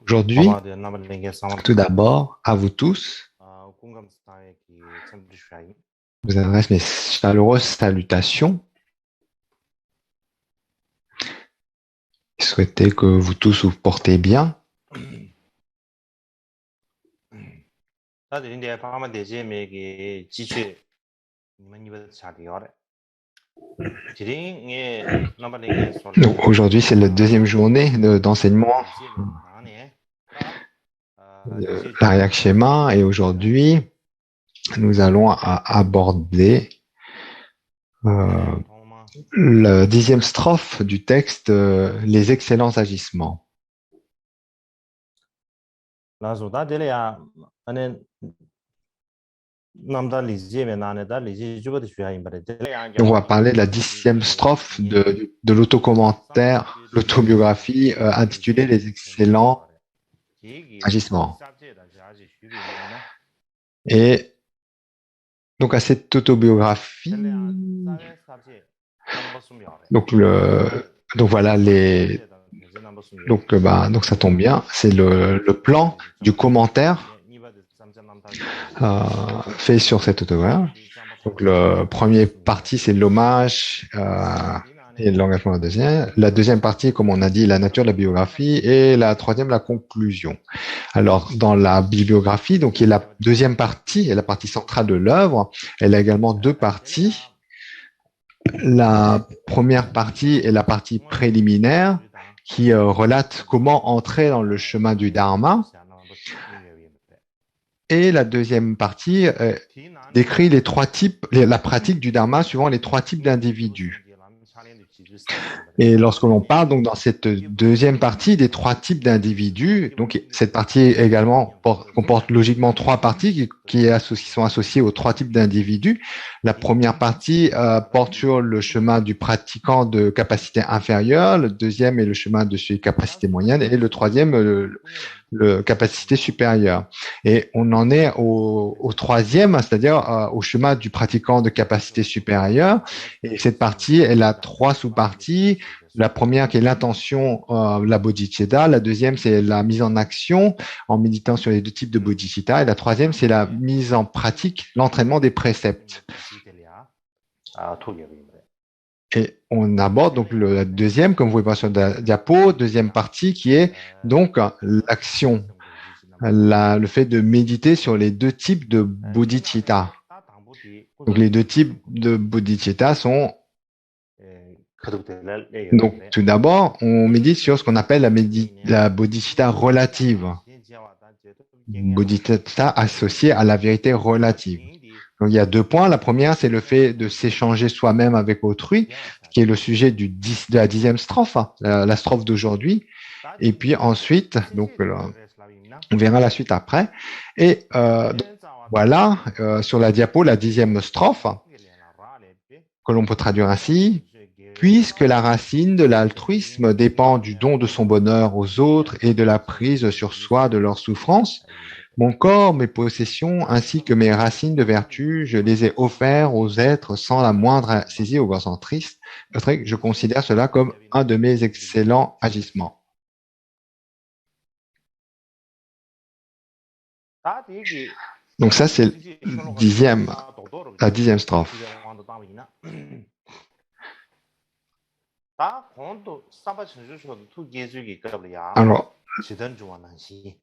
Aujourd'hui, tout d'abord, à vous tous, je vous adresse mes chaleureuses salutations. Souhaitez que vous tous vous portez bien. Donc, aujourd'hui, c'est la deuxième journée d'enseignement de l'Ariak Shema et aujourd'hui, nous allons aborder la 10e strophe du texte Les excellents agissements. On va parler de la 10e strophe de l'autocommentaire, l'autobiographie intitulée Les excellents agissements. Et donc à cette autobiographie, donc voilà donc ça tombe bien, c'est le plan du commentaire fait sur cette autobiographie. Donc le premier partie c'est l'hommage et l'engagement de la deuxième. La deuxième partie, comme on a dit, la nature de la biographie et la troisième la conclusion. Alors dans la bibliographie, donc qui est la deuxième partie et la partie centrale de l'œuvre, elle a également deux parties. La première partie est la partie préliminaire qui relate comment entrer dans le chemin du Dharma. Et la deuxième partie décrit les trois types, la pratique du Dharma suivant les trois types d'individus. Et lorsque l'on parle donc dans cette deuxième partie des trois types d'individus, donc cette partie également comporte logiquement trois parties qui sont associées aux trois types d'individus. La première partie porte sur le chemin du pratiquant de capacité inférieure, le deuxième est le chemin de celui de capacité moyenne et le troisième le capacité supérieure. Et on en est au troisième, c'est-à-dire au chemin du pratiquant de capacité supérieure. Et cette partie, elle a trois sous-parties. La première qui est l'intention, la bodhicitta. La deuxième, c'est la mise en action en méditant sur les deux types de bodhicitta. Et la troisième, c'est la mise en pratique, l'entraînement des préceptes. Et on aborde donc la deuxième, comme vous pouvez voir sur la diapo, deuxième partie qui est donc l'action, le fait de méditer sur les deux types de bodhicitta. Donc les deux types de bodhicitta sont donc tout d'abord, on médite sur ce qu'on appelle la bodhicitta relative, bodhicitta associée à la vérité relative. Donc, il y a deux points. La première, c'est le fait de s'échanger soi-même avec autrui, qui est le sujet de la 10e strophe, la strophe d'aujourd'hui. Et puis ensuite, donc on verra la suite après. Et donc, voilà, sur la diapo, la 10e strophe, que l'on peut traduire ainsi. Puisque la racine de l'altruisme dépend du don de son bonheur aux autres et de la prise sur soi de leur souffrance, mon corps, mes possessions, ainsi que mes racines de vertu, je les ai offerts aux êtres sans la moindre saisie au grand triste. Je considère cela comme un de mes excellents agissements. Donc ça, c'est la 10e strophe. Alors,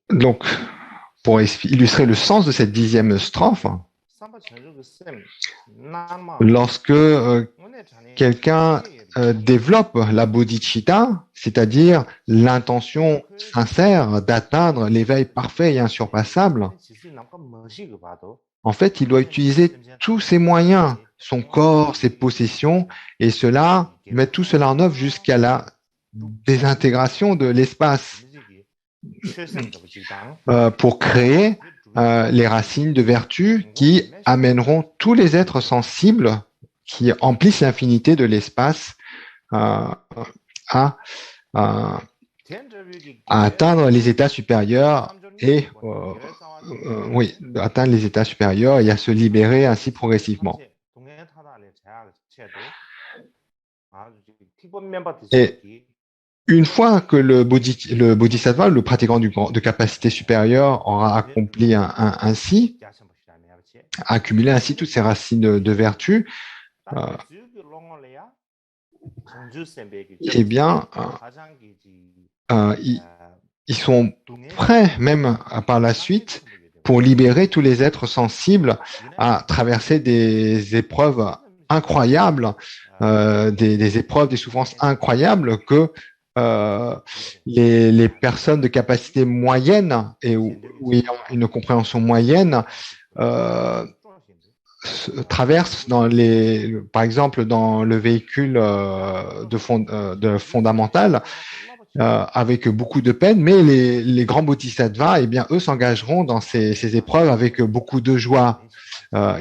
donc, pour illustrer le sens de cette 10e strophe, lorsque quelqu'un développe la bodhicitta, c'est-à-dire l'intention sincère d'atteindre l'éveil parfait et insurpassable, en fait, il doit utiliser tous ses moyens, son corps, ses possessions, et mettre tout cela en œuvre jusqu'à la désintégration de l'espace pour créer les racines de vertu qui amèneront tous les êtres sensibles qui emplissent l'infinité de l'espace à atteindre les états supérieurs et atteindre les états supérieurs et à se libérer ainsi progressivement. Et une fois que le bodhisattva, le pratiquant de capacité supérieure, aura accompli ainsi, accumulé ainsi toutes ces racines de vertu, euh, eh bien, ils, ils sont prêts même par la suite pour libérer tous les êtres sensibles à traverser des épreuves incroyables, des épreuves, des souffrances incroyables que les personnes de capacité moyenne et ou ayant une compréhension moyenne euh, traversent par exemple, dans le véhicule de fondamental, avec beaucoup de peine, mais les grands bodhisattvas, eh bien, eux s'engageront dans ces épreuves avec beaucoup de joie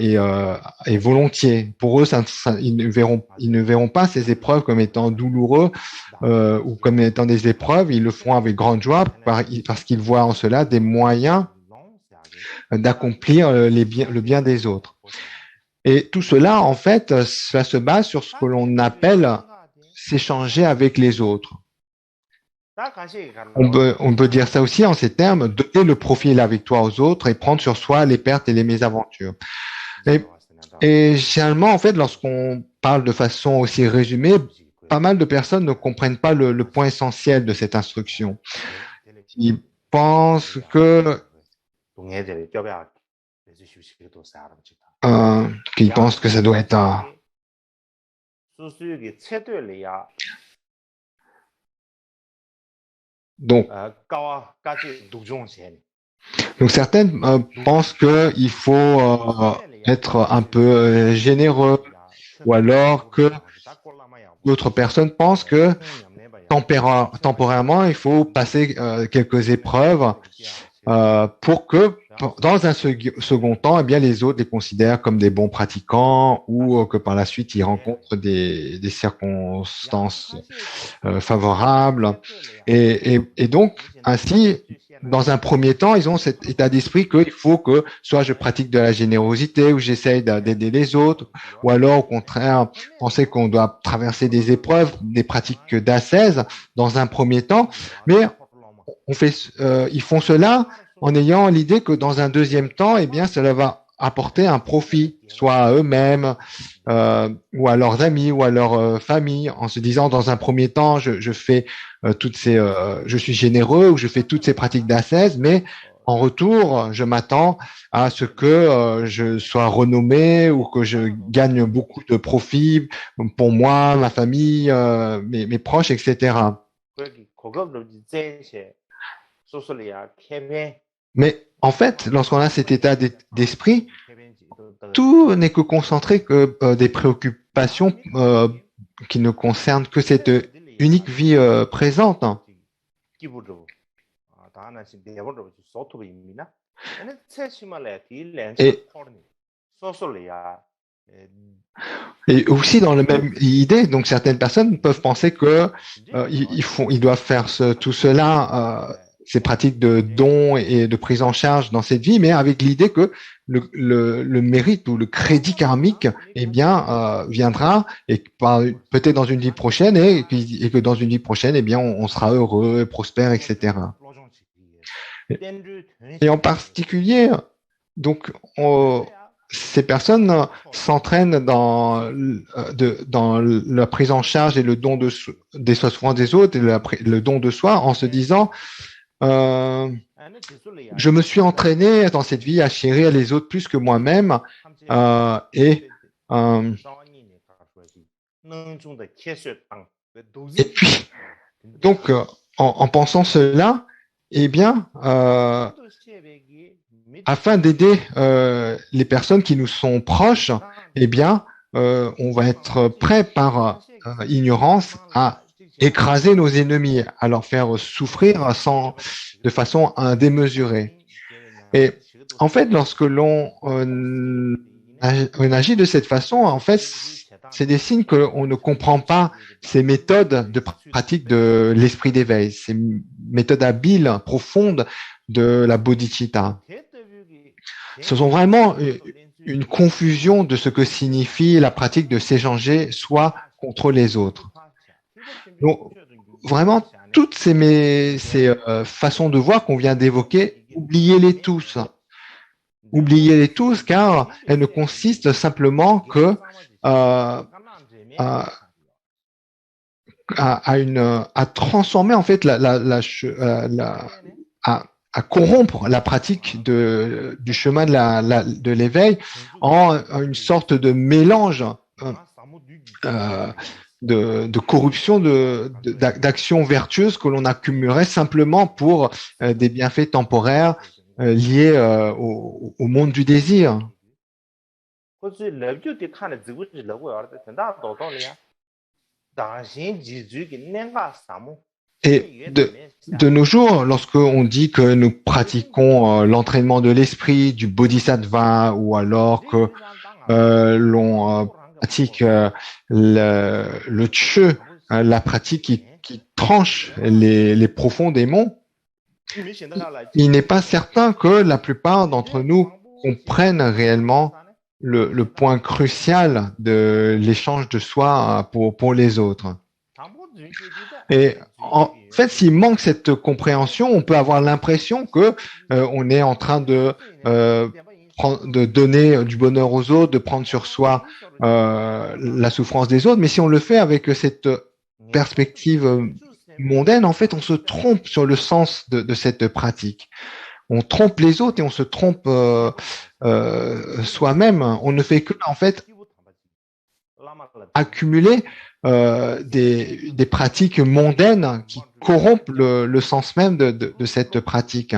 et volontiers. Pour eux, ils ne verront pas ces épreuves comme étant douloureux ou comme étant des épreuves. Ils le feront avec grande joie parce qu'ils voient en cela des moyens d'accomplir le bien des autres. Et tout cela, en fait, ça se base sur ce que l'on appelle s'échanger avec les autres. On peut dire ça aussi en ces termes, donner le profit et la victoire aux autres et prendre sur soi les pertes et les mésaventures. Et généralement, en fait, lorsqu'on parle de façon aussi résumée, pas mal de personnes ne comprennent pas le point essentiel de cette instruction. Ils pensent que ça doit être donc certaines pensent qu'il faut être un peu généreux, ou alors que d'autres personnes pensent que temporairement, il faut passer quelques épreuves pour que dans un second temps, eh bien, les autres les considèrent comme des bons pratiquants ou que par la suite, ils rencontrent des circonstances favorables. Et donc, ainsi, dans un premier temps, ils ont cet état d'esprit qu'il faut que soit je pratique de la générosité ou j'essaye d'aider les autres, ou alors au contraire, penser qu'on doit traverser des épreuves, des pratiques d'ascèse dans un premier temps. Mais ils font cela en ayant l'idée que dans un deuxième temps, eh bien, cela va apporter un profit, soit à eux-mêmes, ou à leurs amis, ou à leur famille, en se disant dans un premier temps, je fais je suis généreux, ou je fais toutes ces pratiques d'ascèse, mais en retour, je m'attends à ce que je sois renommé ou que je gagne beaucoup de profits pour moi, ma famille, mes proches, etc. Mais en fait, lorsqu'on a cet état d'esprit, tout n'est que concentré que des préoccupations qui ne concernent que cette unique vie présente. Et aussi dans la même idée, donc certaines personnes peuvent penser que ils doivent faire tout cela, ces pratiques de dons et de prise en charge dans cette vie, mais avec l'idée que le mérite ou le crédit karmique, eh bien, viendra et peut-être dans une vie prochaine et que dans une vie prochaine, eh bien, on sera heureux, prospère, etc. Et en particulier, donc, ces personnes s'entraînent dans la prise en charge et le don des souffrances des autres et le don de soi en se disant je me suis entraîné dans cette vie à chérir les autres plus que moi-même et puis donc en pensant cela, eh bien afin d'aider les personnes qui nous sont proches, eh bien, on va être prêt par ignorance à écraser nos ennemis, à leur faire souffrir de façon démesurée. Et en fait, lorsque l'on agit de cette façon, en fait, c'est des signes qu'on ne comprend pas ces méthodes de pratique de l'esprit d'éveil, ces méthodes habiles, profondes de la bodhicitta. Ce sont vraiment une confusion de ce que signifie la pratique de s'échanger soi contre les autres. Donc, vraiment toutes ces façons de voir qu'on vient d'évoquer, oubliez-les tous. Oubliez-les tous car elles ne consistent simplement que à, à transformer en fait à corrompre la pratique du chemin de l'éveil en une sorte de mélange euh, de corruption, d'actions vertueuses que l'on accumulerait simplement pour des bienfaits temporaires liés au monde du désir. Et de nos jours, lorsque on dit que nous pratiquons l'entraînement de l'esprit, du bodhisattva, ou alors que l'on pratique le tshö, la pratique qui tranche les profonds démons, il n'est pas certain que la plupart d'entre nous comprennent réellement le point crucial de l'échange de soi pour les autres. Et en fait, s'il manque cette compréhension, on peut avoir l'impression que on est en train de donner du bonheur aux autres, de prendre sur soi la souffrance des autres. Mais si on le fait avec cette perspective mondaine, en fait, on se trompe sur le sens de cette pratique. On trompe les autres et on se trompe soi-même. On ne fait que, en fait, accumuler des pratiques mondaines qui corrompent le sens même de cette pratique.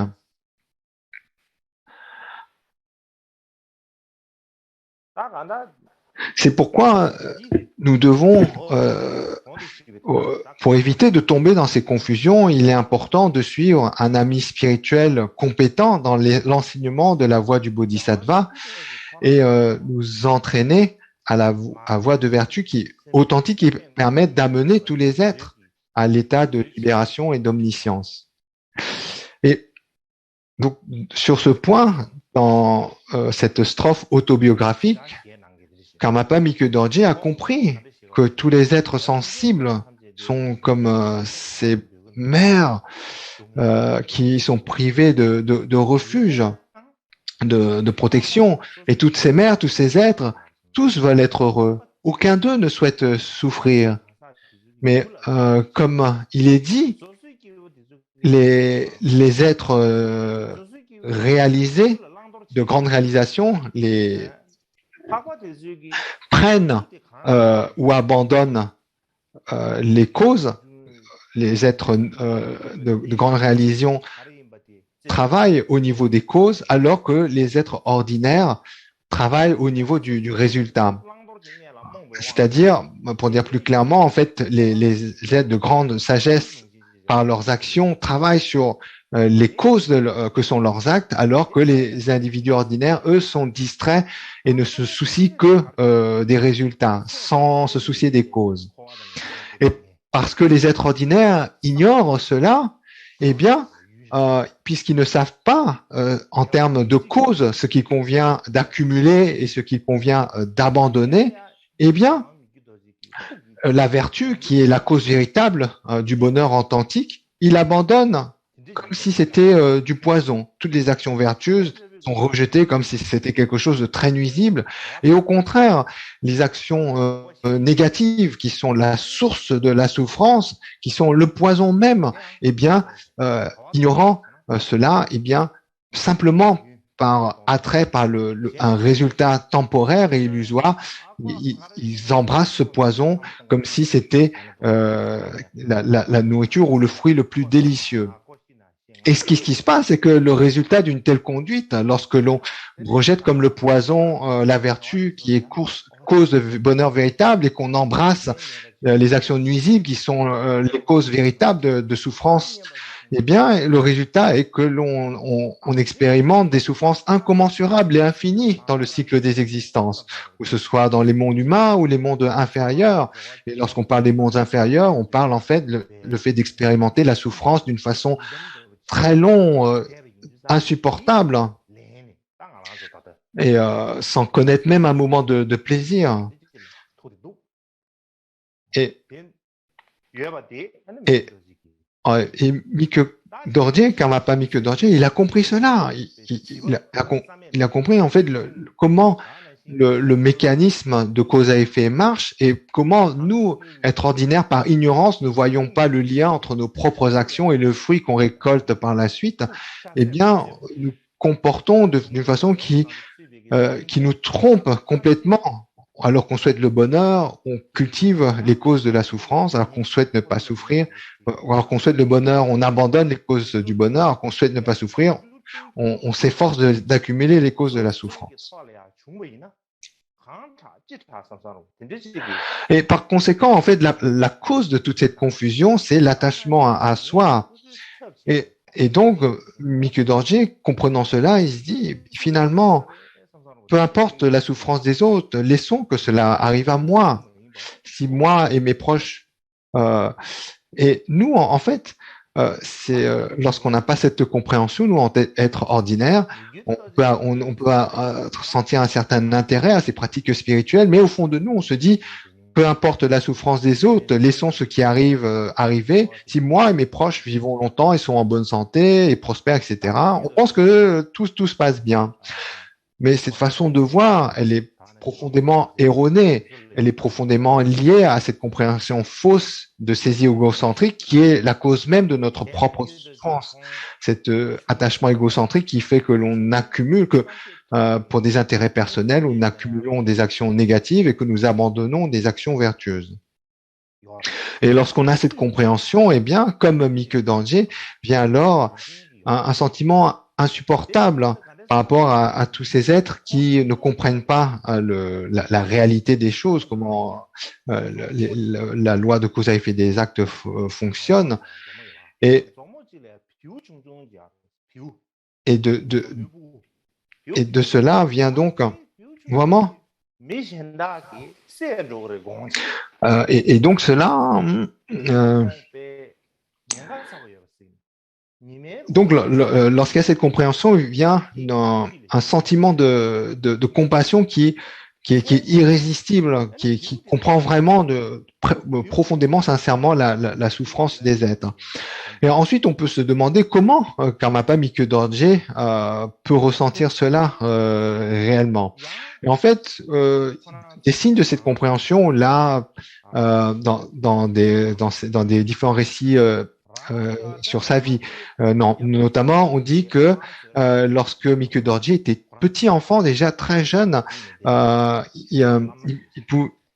C'est pourquoi nous devons, pour éviter de tomber dans ces confusions, il est important de suivre un ami spirituel compétent dans l'enseignement de la voie du Bodhisattva et nous entraîner à la voie de vertu authentique qui permet d'amener tous les êtres à l'état de libération et d'omniscience. Et donc, sur ce point, dans cette strophe autobiographique, Karmapa Mikkyö Dorje a compris que tous les êtres sensibles sont comme ces mères qui sont privées de refuge, de protection. Et toutes ces mères, tous ces êtres, tous veulent être heureux. Aucun d'eux ne souhaite souffrir. Mais comme il est dit, les êtres réalisés, de grandes réalisations, prennent ou abandonnent les causes. Les êtres de grandes réalisations travaillent au niveau des causes, alors que les êtres ordinaires travaillent au niveau du résultat. C'est-à-dire, pour dire plus clairement, en fait, les êtres de grande sagesse, par leurs actions, travaillent sur les causes que sont leurs actes, alors que les individus ordinaires, eux, sont distraits et ne se soucient que des résultats, sans se soucier des causes. Et parce que les êtres ordinaires ignorent cela, eh bien, puisqu'ils ne savent pas, en termes de causes, ce qu'il convient d'accumuler et ce qu'il convient d'abandonner, eh bien, la vertu, qui est la cause véritable du bonheur authentique, il abandonne comme si c'était du poison. Toutes les actions vertueuses sont rejetées comme si c'était quelque chose de très nuisible. Et au contraire, les actions négatives, qui sont la source de la souffrance, qui sont le poison même, eh bien, ignorant cela, eh bien, simplement par attrait par un résultat temporaire et illusoire, ils embrassent ce poison comme si c'était la nourriture ou le fruit le plus délicieux. Et ce qui se passe, c'est que le résultat d'une telle conduite, lorsque l'on rejette comme le poison la vertu qui est cause de bonheur véritable et qu'on embrasse les actions nuisibles qui sont les causes véritables de souffrance, eh bien, le résultat est que on expérimente des souffrances incommensurables et infinies dans le cycle des existences, que ce soit dans les mondes humains ou les mondes inférieurs. Et lorsqu'on parle des mondes inférieurs, on parle en fait le fait d'expérimenter la souffrance d'une façon très longue, insupportable, et sans connaître même un moment de plaisir. Et Et, et Mike Dorje, Karmapa Mike Dorje, il a compris cela. Il a compris en fait comment le mécanisme de cause à effet marche et comment nous, être ordinaires par ignorance, ne voyons pas le lien entre nos propres actions et le fruit qu'on récolte par la suite. Eh bien, nous comportons d'une façon qui nous trompe complètement. Alors qu'on souhaite le bonheur, on cultive les causes de la souffrance, alors qu'on souhaite ne pas souffrir. Alors qu'on souhaite le bonheur, on abandonne les causes du bonheur, alors qu'on souhaite ne pas souffrir, on s'efforce d'accumuler les causes de la souffrance. Et par conséquent, en fait, la cause de toute cette confusion, c'est l'attachement à soi. Et donc, Mike Dorje, comprenant cela, il se dit, finalement, peu importe la souffrance des autres, laissons que cela arrive à moi. Si moi et mes proches, et nous, en fait, c'est lorsqu'on n'a pas cette compréhension, nous, en être ordinaire, on peut sentir un certain intérêt à ces pratiques spirituelles, mais au fond de nous, on se dit, peu importe la souffrance des autres, laissons ce qui arrive arriver. Si moi et mes proches vivons longtemps et sont en bonne santé et prospèrent, etc., on pense que tout se passe bien. Mais cette façon de voir, elle est profondément erronée. Elle est profondément liée à cette compréhension fausse de saisie égocentrique qui est la cause même de notre propre souffrance. Cet attachement égocentrique qui fait que l'on accumule, que pour des intérêts personnels, nous accumulons des actions négatives et que nous abandonnons des actions vertueuses. Et lorsqu'on a cette compréhension, eh bien, comme Mike Dorje, vient alors un sentiment insupportable par rapport à tous ces êtres qui ne comprennent pas la réalité des choses, comment la loi de cause à effet des actes fonctionne. Et de cela vient donc vraiment. Et donc cela. Donc, lorsqu'il y a cette compréhension, il vient un sentiment de compassion qui est irrésistible, qui comprend vraiment profondément, sincèrement la souffrance des êtres. Et ensuite, on peut se demander comment Karmapa Mike Dorje peut ressentir cela réellement. Et en fait, des signes de cette compréhension là, dans des différents récits sur sa vie. Notamment, on dit que lorsque Mike Dorje était petit enfant, déjà très jeune,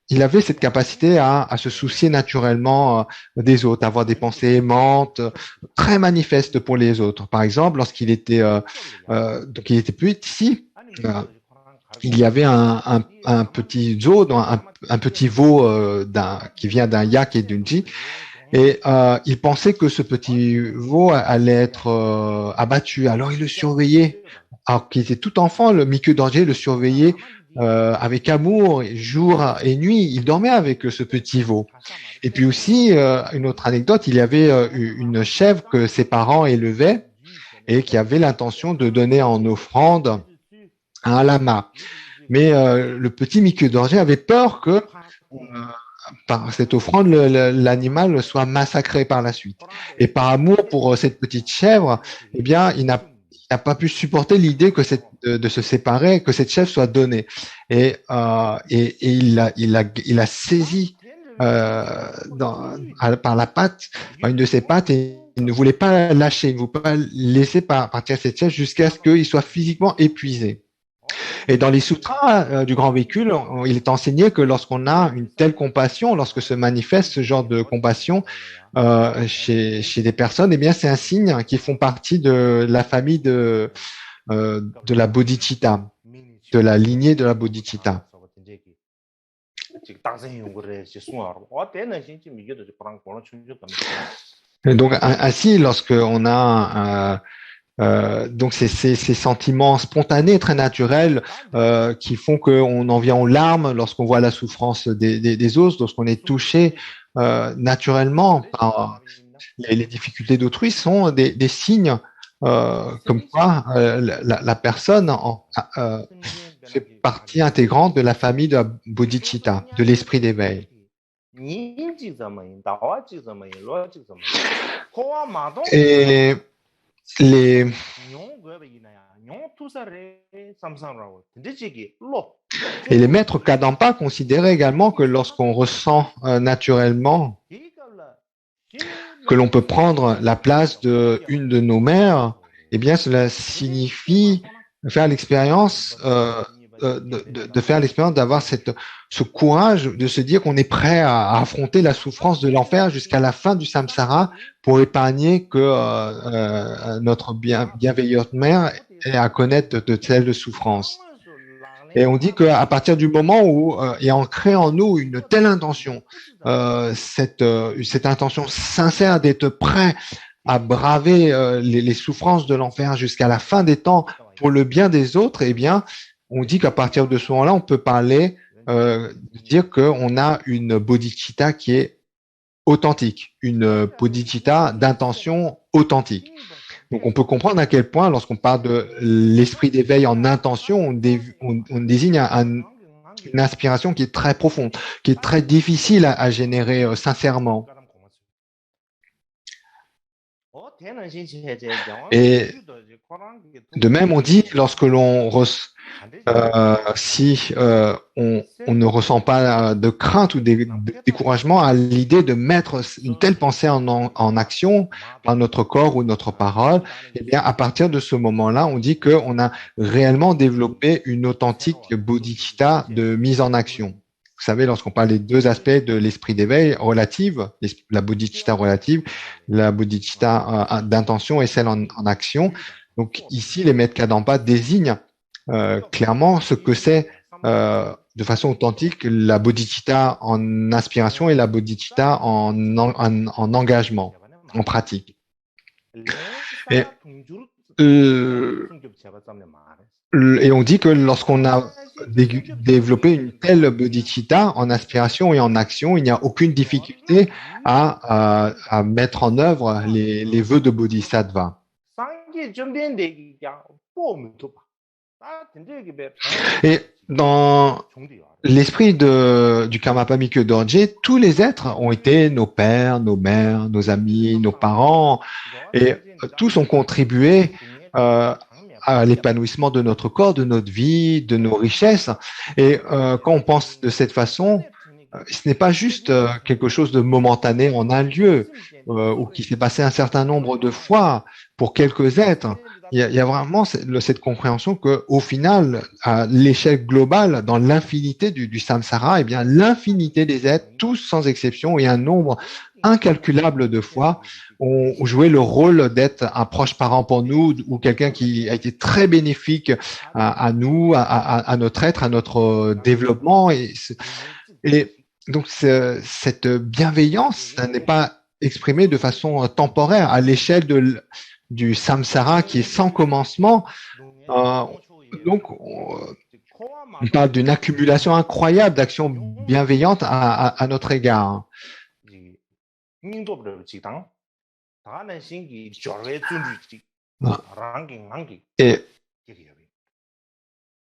il avait cette capacité à se soucier naturellement des autres, avoir des pensées aimantes, très manifestes pour les autres. Par exemple, lorsqu'il était donc il était petit, il y avait un petit zoo, un petit veau qui vient d'un yak et d'une ji. Et il pensait que ce petit veau allait être abattu. Alors il le surveillait. Alors qu'il était tout enfant, le Mike Dorje le surveillait avec amour, jour et nuit. Il dormait avec ce petit veau. Et puis aussi, une autre anecdote, il y avait une chèvre que ses parents élevaient et qui avait l'intention de donner en offrande à un lama. Mais le petit Mike Dorje avait peur que par cette offrande, l'animal soit massacré par la suite. Et par amour pour cette petite chèvre, eh bien, il n'a pas pu supporter l'idée de se séparer, que cette chèvre soit donnée. Et il a saisi par la patte, par une de ses pattes, et il ne voulait pas lâcher, il ne voulait pas laisser partir cette chèvre jusqu'à ce qu'il soit physiquement épuisé. Et dans les sutras du grand véhicule, il est enseigné que lorsqu'on a une telle compassion, lorsque se manifeste ce genre de compassion chez des personnes, eh bien c'est un signe qu'ils font partie de la famille de la bodhicitta, de la lignée de la bodhicitta. Et donc ainsi, lorsqu'on a donc c'est ces sentiments spontanés, très naturels, qui font qu'on en vient aux larmes lorsqu'on voit la souffrance des autres, lorsqu'on est touché naturellement par les difficultés d'autrui, sont des signes comme quoi la personne fait partie intégrante de la famille de la bodhicitta, de l'esprit d'éveil. Et les, et les maîtres Kadampa considéraient également que lorsqu'on ressent naturellement que l'on peut prendre la place d'une de nos mères, eh bien cela signifie faire l'expérience de faire l'expérience d'avoir ce courage de se dire qu'on est prêt à affronter la souffrance de l'enfer jusqu'à la fin du samsara pour épargner que notre bienveillante mère ait à connaître de telles souffrances. Et on dit qu'à partir du moment où est ancrée en nous une telle intention, cette intention sincère d'être prêt à braver les souffrances de l'enfer jusqu'à la fin des temps pour le bien des autres, eh bien, on dit qu'à partir de ce moment-là, on peut parler, dire qu'on a une bodhicitta qui est authentique, une bodhicitta d'intention authentique. Donc, on peut comprendre à quel point, lorsqu'on parle de l'esprit d'éveil en intention, on désigne une inspiration qui est très profonde, qui est très difficile à générer sincèrement. Et de même, on dit, lorsque l'on on ne ressent pas de crainte ou de découragement à l'idée de mettre une telle pensée en action par notre corps ou notre parole, eh bien, à partir de ce moment-là, on dit qu'on a réellement développé une authentique bodhicitta de mise en action. Vous savez, lorsqu'on parle des deux aspects de l'esprit d'éveil relative, la bodhicitta relative, la bodhicitta d'intention et celle en action. Donc ici, les maîtres Kadampa désignent clairement ce que c'est de façon authentique la bodhicitta en inspiration et la bodhicitta en engagement, en pratique. Et on dit que lorsqu'on a développé une telle bodhicitta en inspiration et en action, il n'y a aucune difficulté à mettre en œuvre les vœux de bodhisattva. Et dans l'esprit du Karmapa Mikkyö Dorje, tous les êtres ont été nos pères, nos mères, nos amis, nos parents, et tous ont contribué à l'épanouissement de notre corps, de notre vie, de nos richesses. Et quand on pense de cette façon, ce n'est pas juste quelque chose de momentané en un lieu ou qui s'est passé un certain nombre de fois pour quelques êtres. Il y a vraiment cette compréhension que, au final, à l'échelle globale, dans l'infinité du samsara, eh bien, l'infinité des êtres, tous sans exception, et un nombre incalculable de fois, ont joué le rôle d'être un proche parent pour nous ou quelqu'un qui a été très bénéfique à nous, à notre être, à notre développement. Et donc, cette bienveillance n'est pas exprimée de façon temporaire à l'échelle du samsara qui est sans commencement. Donc, on parle d'une accumulation incroyable d'actions bienveillantes à notre égard.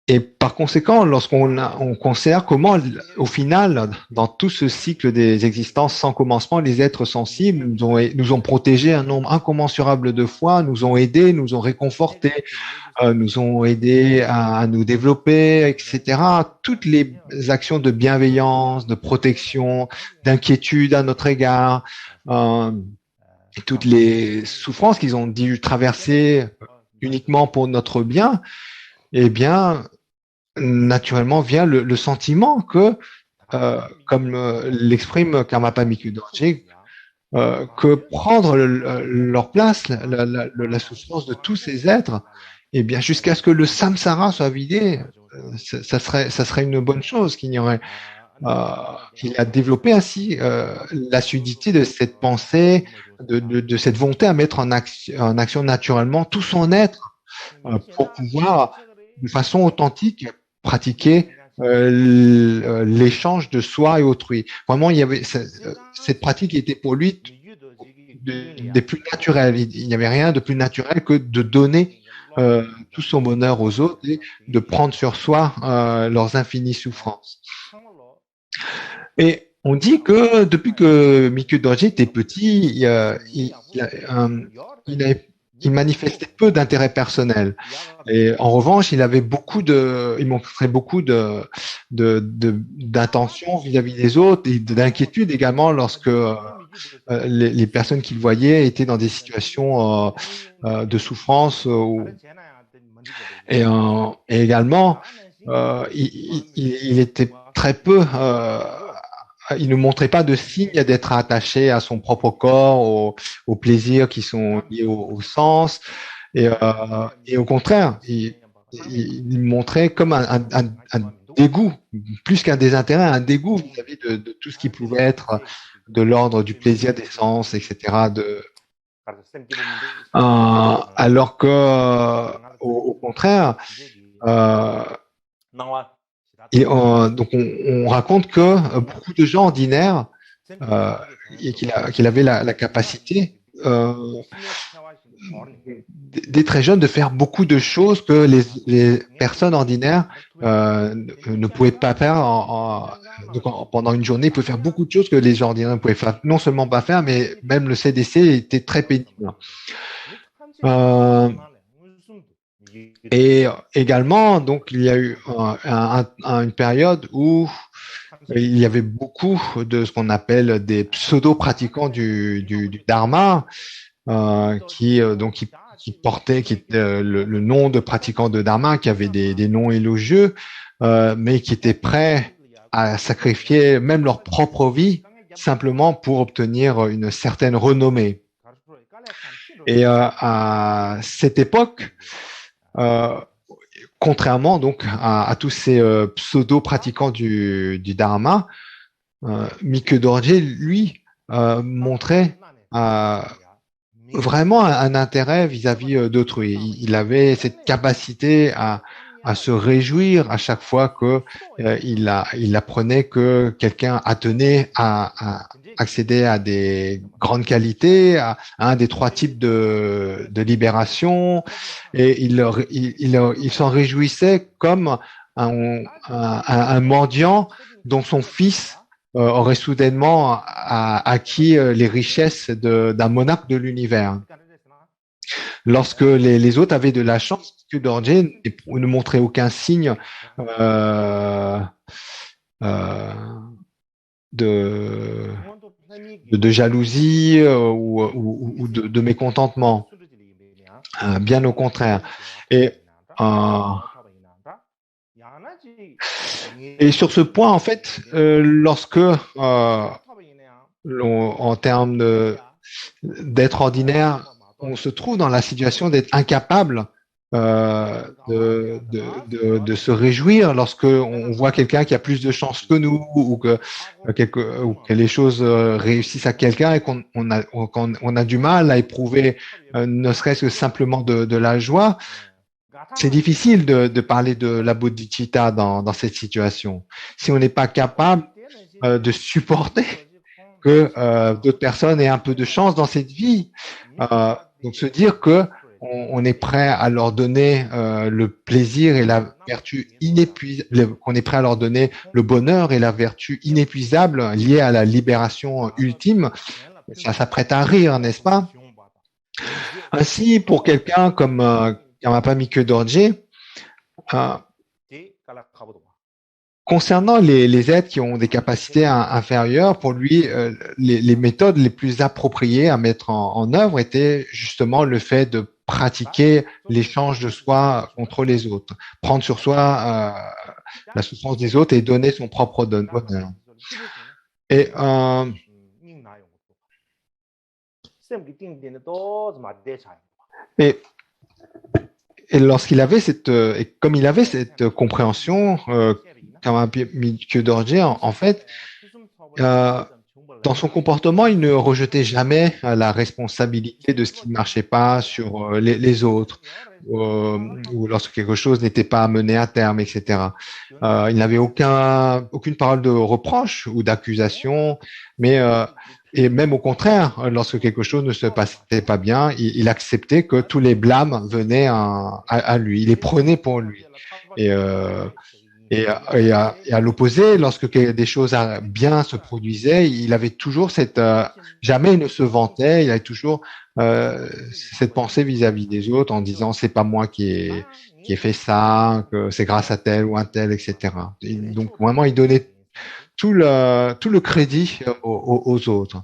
Et par conséquent, on considère comment, au final, dans tout ce cycle des existences sans commencement, les êtres sensibles nous ont protégés un nombre incommensurable de fois, nous ont aidés, nous ont réconfortés, nous ont aidés à nous développer, etc. Toutes les actions de bienveillance, de protection, d'inquiétude à notre égard, et toutes les souffrances qu'ils ont dû traverser uniquement pour notre bien, eh bien, naturellement vient le sentiment que, comme l'exprime Karmapa Mikkyö Dorje, que prendre leur place, la souffrance de tous ces êtres, eh bien, jusqu'à ce que le samsara soit vidé, ça serait une bonne chose qu'il y aurait. Il a développé ainsi l'assiduité de cette pensée, de cette volonté à mettre en action naturellement tout son être pour pouvoir, de façon authentique, pratiquer l'échange de soi et autrui. Vraiment, il y avait cette pratique était pour lui des plus naturelles. Il n'y avait rien de plus naturel que de donner tout son bonheur aux autres et de prendre sur soi leurs infinies souffrances. Et On dit que depuis que Mickey Dorje était petit, il manifestait peu d'intérêt personnel. Et en revanche, il montrait beaucoup d'intention vis-à-vis des autres et d'inquiétude également lorsque les personnes qu'il voyait étaient dans des situations de souffrance. Et également, il était très peu, il ne montrait pas de signe d'être attaché à son propre corps, aux plaisirs qui sont liés au sens. Et au contraire, il montrait comme un dégoût, plus qu'un désintérêt, un dégoût vis-à-vis de tout ce qui pouvait être de l'ordre du plaisir des sens, etc. Alors que, au contraire, euh, donc on raconte que beaucoup de gens ordinaires, et qu'il avait la capacité dès très jeune de faire beaucoup de choses que les personnes ordinaires ne pouvaient pas faire pendant une journée. Ils pouvaient faire beaucoup de choses que les gens ordinaires ne pouvaient faire, non seulement pas faire, mais même le CDC était très pénible. Et également, donc, il y a eu une période où il y avait beaucoup de ce qu'on appelle des pseudo-pratiquants du Dharma, qui portaient le nom de pratiquants de Dharma, qui avaient des noms élogieux, mais qui étaient prêts à sacrifier même leur propre vie simplement pour obtenir une certaine renommée. Et à cette époque, contrairement donc à tous ces pseudo-pratiquants du Dharma, Mikkyo Dorje, lui, montrait vraiment un intérêt vis-à-vis d'autrui. Il avait cette capacité à se réjouir à chaque fois que il apprenait que quelqu'un attenait à accéder à des grandes qualités, à un des trois types de libération, et il s'en réjouissait comme un mendiant dont son fils aurait soudainement acquis les richesses d'un monarque de l'univers. Lorsque les autres avaient de la chance, que Dorje ne montrait aucun signe de jalousie ou de mécontentement. Bien au contraire. Et sur ce point, en fait, lorsque, en termes d'être ordinaire, on se trouve dans la situation d'être incapable de se réjouir lorsque on voit quelqu'un qui a plus de chance que nous ou que les choses réussissent à quelqu'un et qu'on a du mal à éprouver ne serait-ce que simplement de la joie. C'est difficile de parler de la bodhicitta dans cette situation. Si on n'est pas capable de supporter que d'autres personnes aient un peu de chance dans cette vie, donc se dire que on est prêt à leur donner le plaisir et la vertu inépuisable, qu'on est prêt à leur donner le bonheur et la vertu inépuisable liée à la libération ultime, ça s'apprête à rire, n'est-ce pas? Ainsi, pour quelqu'un comme Karmapa Mikkyo Dorje, concernant les êtres qui ont des capacités inférieures, pour lui, les méthodes les plus appropriées à mettre en œuvre étaient justement le fait de pratiquer l'échange de soi contre les autres, prendre sur soi la souffrance des autres et donner son propre bonheur. Et lorsqu'il avait comme il avait cette compréhension, Karmapa Mikkyo Dorje, en fait, dans son comportement, il ne rejetait jamais la responsabilité de ce qui ne marchait pas sur les autres, ou lorsque quelque chose n'était pas mené à terme, etc. Il n'avait aucune parole de reproche ou d'accusation, mais et même au contraire, lorsque quelque chose ne se passait pas bien, il acceptait que tous les blâmes venaient à lui, il les prenait pour lui. Et Et à l'opposé, lorsque des choses bien se produisaient, il avait toujours jamais il ne se vantait, il avait toujours cette pensée vis-à-vis des autres en disant c'est pas moi qui ai fait ça, que c'est grâce à tel ou un tel, etc. Et donc vraiment, il donnait tout le crédit aux autres.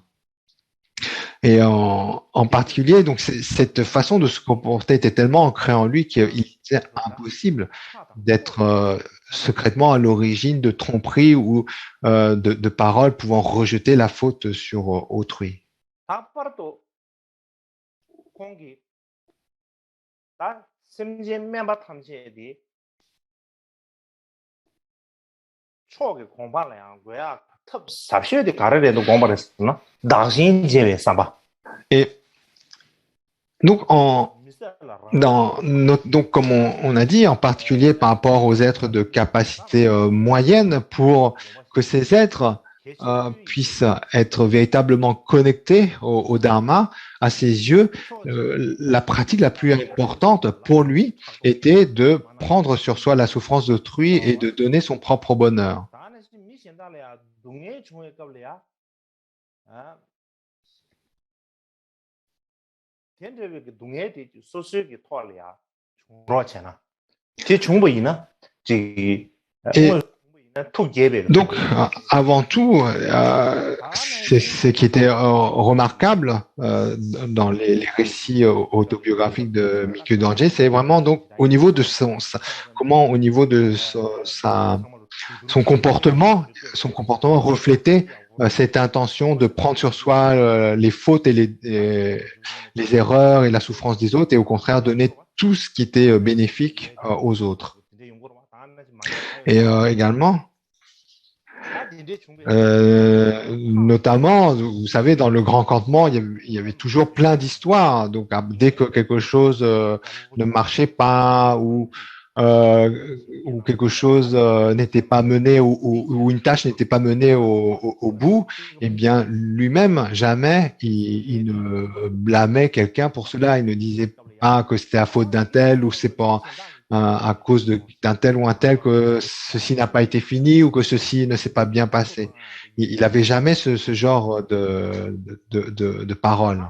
Et en particulier, donc cette façon de se comporter était tellement ancrée en lui qu'il était impossible d'être secrètement à l'origine de tromperies ou de paroles pouvant rejeter la faute sur autrui. Et donc, donc comme on a dit, en particulier par rapport aux êtres de capacité moyenne, pour que ces êtres puissent être véritablement connectés au Dharma, à ses yeux, la pratique la plus importante pour lui était de prendre sur soi la souffrance d'autrui et de donner son propre bonheur. Et donc, avant tout, ce qui était remarquable dans les récits autobiographiques de Mikio Dorje, c'est vraiment donc au niveau de comment au niveau de son comportement reflétait cette intention de prendre sur soi les fautes et les erreurs et la souffrance des autres, et au contraire donner tout ce qui était bénéfique aux autres. Et également, notamment, vous savez, dans le grand campement, il y avait toujours plein d'histoires. Donc, dès que quelque chose ne marchait pas ou quelque chose n'était pas mené ou une tâche n'était pas menée au bout, eh bien, lui-même, jamais il ne blâmait quelqu'un pour cela. Il ne disait pas que c'était à faute d'un tel ou c'est pas à cause d'un tel ou un tel que ceci n'a pas été fini ou que ceci ne s'est pas bien passé. Il n'avait jamais ce genre de paroles.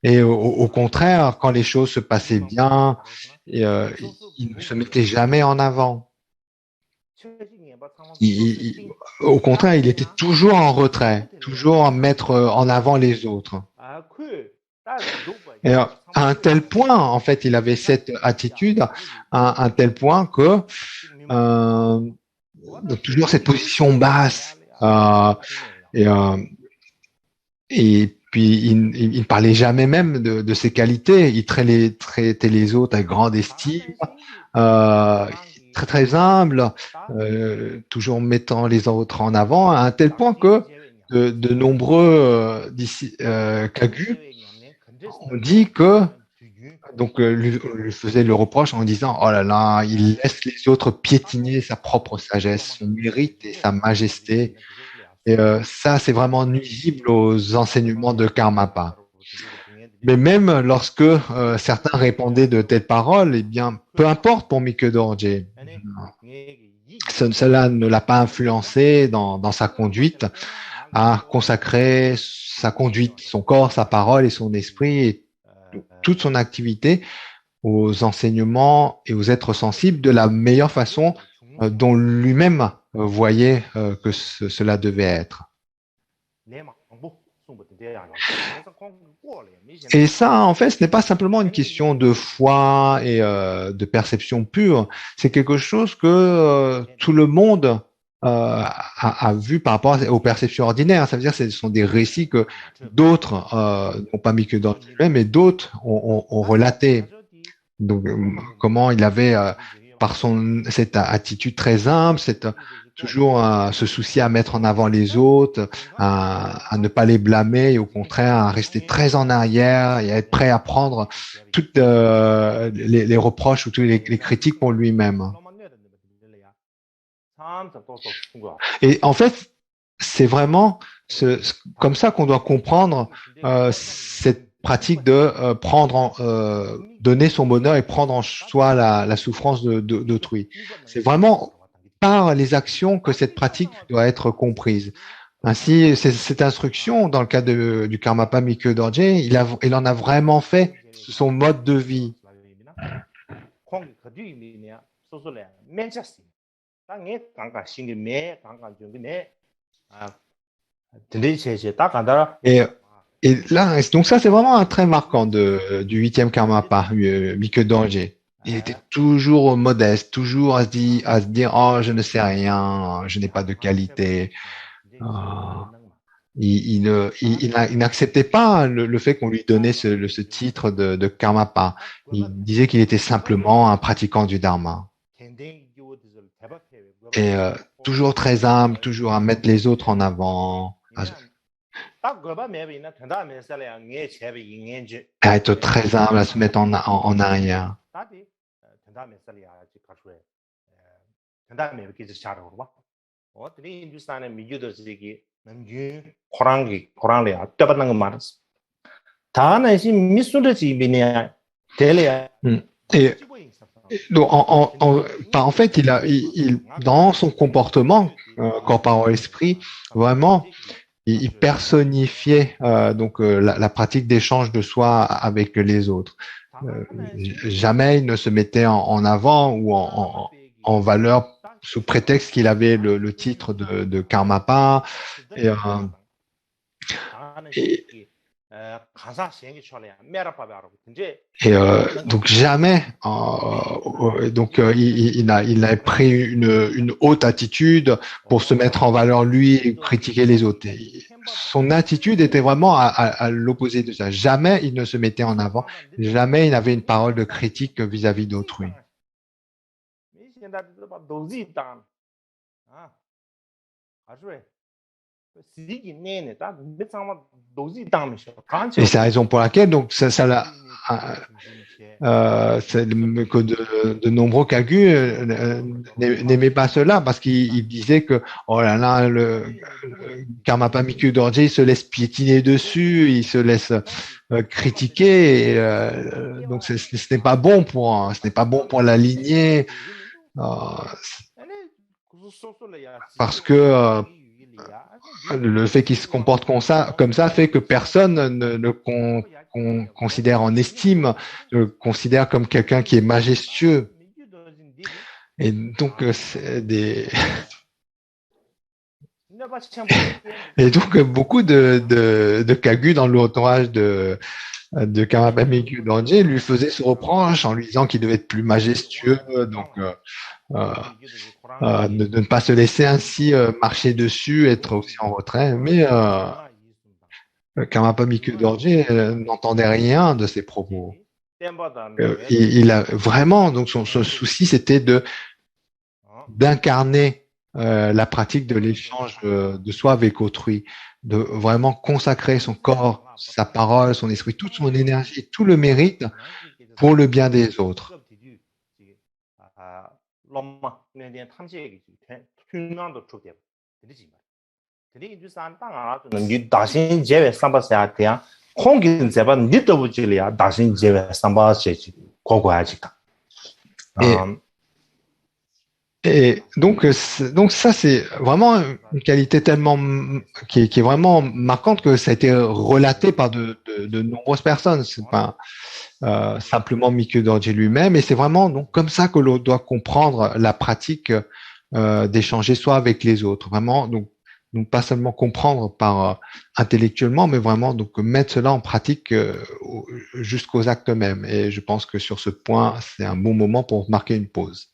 Et au contraire, quand les choses se passaient bien, il ne se mettait jamais en avant. Au contraire, il était toujours en retrait, toujours à mettre en avant les autres. Et à un tel point, en fait, il avait cette attitude, à un tel point que toujours cette position basse. Et, et puis, il ne parlait jamais même de ses qualités. Il traitait les autres avec grande estime, très très humble, toujours mettant les autres en avant, à un tel point que de nombreux kagus ont dit que donc lui faisait le reproche en disant oh là là, il laisse les autres piétiner sa propre sagesse, son mérite et sa majesté. Et ça, c'est vraiment nuisible aux enseignements de Karmapa. Mais même lorsque certains répondaient de telles paroles, eh bien, peu importe pour Mikyo Dorje, cela ne l'a pas influencé dans sa conduite, à consacrer sa conduite, son corps, sa parole et son esprit et toute son activité aux enseignements et aux êtres sensibles de la meilleure façon dont lui-même voyait que cela devait être. Et ça, en fait, ce n'est pas simplement une question de foi et de perception pure. C'est quelque chose que tout le monde a vu par rapport aux perceptions ordinaires. Ça veut dire que ce sont des récits que d'autres n'ont pas mis que dans lui-même, mais d'autres ont relaté. Donc, comment il avait, par cette attitude très humble, toujours se soucier à mettre en avant les autres, à ne pas les blâmer et au contraire à rester très en arrière et à être prêt à prendre toutes les reproches ou toutes les critiques pour lui-même. Et en fait, c'est vraiment comme ça qu'on doit comprendre pratique de donner son bonheur et prendre en soi la souffrance d'autrui. C'est vraiment par les actions que cette pratique doit être comprise. Ainsi, cette instruction, dans le cas du Karmapa Mikyo Dorje, il en a vraiment fait son mode de vie. Et là, donc ça, c'est vraiment un trait marquant du huitième Karmapa, Mikyo Dorje. Il était toujours modeste, toujours à se dire, oh, je ne sais rien, je n'ai pas de qualité. Il n'acceptait pas le fait qu'on lui donnait ce titre de Karmapa. Il disait qu'il était simplement un pratiquant du Dharma. Et toujours très humble, toujours à mettre les autres en avant. À être très humble, à se mettre en arrière. Et donc, en fait, dans son comportement, corps, parole, esprit, vraiment, il personnifiait la pratique d'échange de soi avec les autres. Jamais il ne se mettait en avant ou en valeur sous prétexte qu'il avait le titre de Karmapa. Donc jamais, il a pris une haute attitude pour se mettre en valeur lui et critiquer les autres. Son attitude était vraiment à l'opposé de ça. Jamais il ne se mettait en avant, jamais il n'avait une parole de critique vis-à-vis d'autrui. Et c'est la raison pour laquelle donc de nombreux Kagu n'aimaient pas cela parce qu'ils disaient que oh là là, le Karmapa Mikyo Dorje, il se laisse piétiner dessus, il se laisse critiquer, et, donc ce n'est pas bon pour la lignée, parce que le fait qu'il se comporte comme ça fait que personne ne le considère en estime, le considère comme quelqu'un qui est majestueux. Et donc, et donc beaucoup de Kagu dans l'entourage de Karmapa Mikyo Dorje lui faisaient ce reproche en lui disant qu'il devait être plus majestueux, donc de ne pas se laisser ainsi marcher dessus, être aussi en retrait. Mais Karmapa Mikyo Dorje n'entendait rien de ces propos. Il a vraiment, donc son souci, c'était d'incarner la pratique de l'échange de soi avec autrui, de vraiment consacrer son corps, sa parole, son esprit, toute son énergie, tout le mérite pour le bien des autres. Et donc ça, c'est vraiment une qualité tellement qui est vraiment marquante que ça a été relaté par de nombreuses personnes. C'est pas simplement Mikyo Dorje lui-même, et c'est vraiment donc comme ça que l'on doit comprendre la pratique d'échanger soi avec les autres. Vraiment, donc pas seulement comprendre par intellectuellement, mais vraiment donc mettre cela en pratique jusqu'aux actes mêmes. Et je pense que sur ce point, c'est un bon moment pour marquer une pause.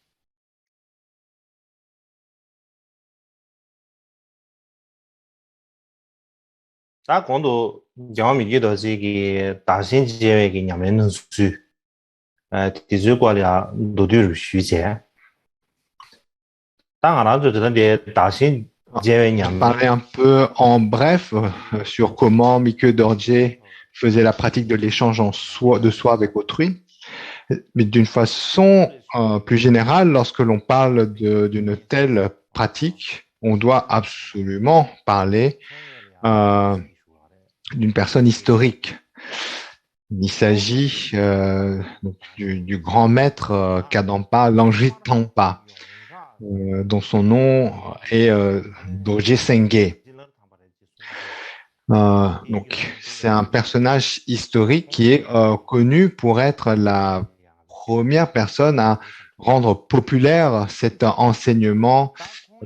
Parler un peu en bref sur comment Mikyo Dorje faisait la pratique de l'échange de soi avec autrui, mais d'une façon plus générale, lorsque l'on parle d'une telle pratique, on doit absolument parler d'une personne historique. Il s'agit du grand maître Kadampa Langri Tangpa, dont son nom est Doje Senge. Donc, c'est un personnage historique qui est connu pour être la première personne à rendre populaire cet enseignement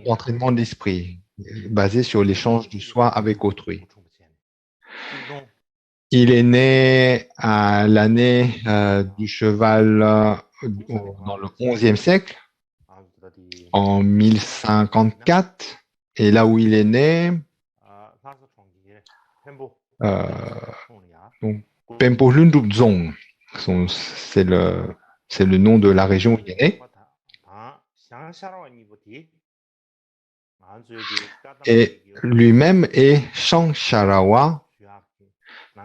d'entraînement de l'esprit, basé sur l'échange du soi avec autrui. Il est né à l'année du cheval dans le XIe siècle, en 1054, et là où il est né, donc Pempo Lundupzong, c'est le nom de la région où il est né. Et lui-même est Shangsharawa,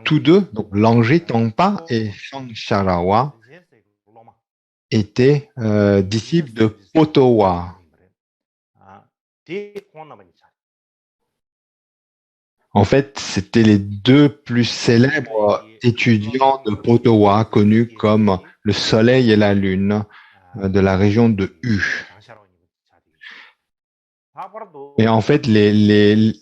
tous deux, donc Langri Tangpa et Shangsharawa, étaient disciples de Potowa. En fait, c'était les deux plus célèbres étudiants de Potowa, connus comme le Soleil et la Lune de la région de U. Et en fait, les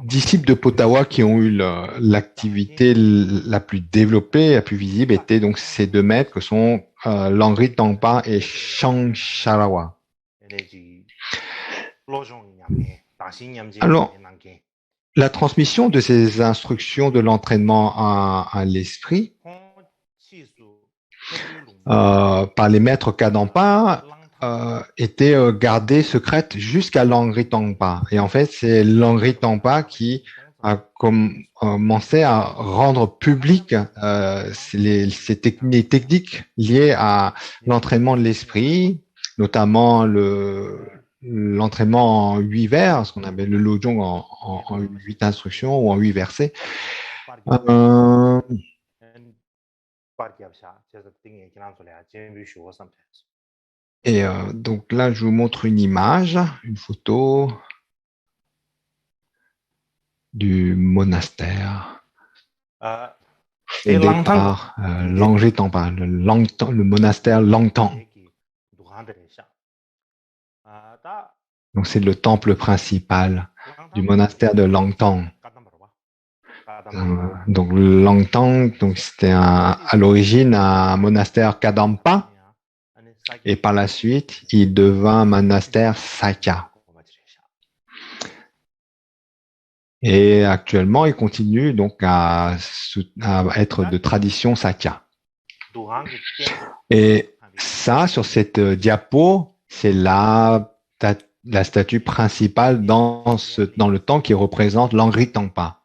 disciples de Potawa qui ont eu l'activité la plus développée, la plus visible, étaient donc ces deux maîtres que sont Langri Tangpa et Shangsharawa. Alors, la transmission de ces instructions de l'entraînement à l'esprit par les maîtres Kadampa était gardée secrète jusqu'à Langri Tangpa. Et en fait, c'est Langri Tangpa qui a commencé à rendre public ces techniques liées à l'entraînement de l'esprit, notamment l'entraînement en 8 vers, ce qu'on appelle le Lojong en 8 instructions ou en 8 versets. Et donc là, je vous montre une image, une photo du monastère fondé par Langri Tangpa, le monastère Langtang. Donc c'est le temple principal du monastère de Langtang. Donc Langtang, donc c'était à l'origine un monastère Kadampa, et par la suite, il devint un monastère Sakya. Et actuellement, il continue donc à être de tradition Sakya. Et ça, sur cette diapo, c'est la statue principale dans le temps qui représente Langri Tangpa.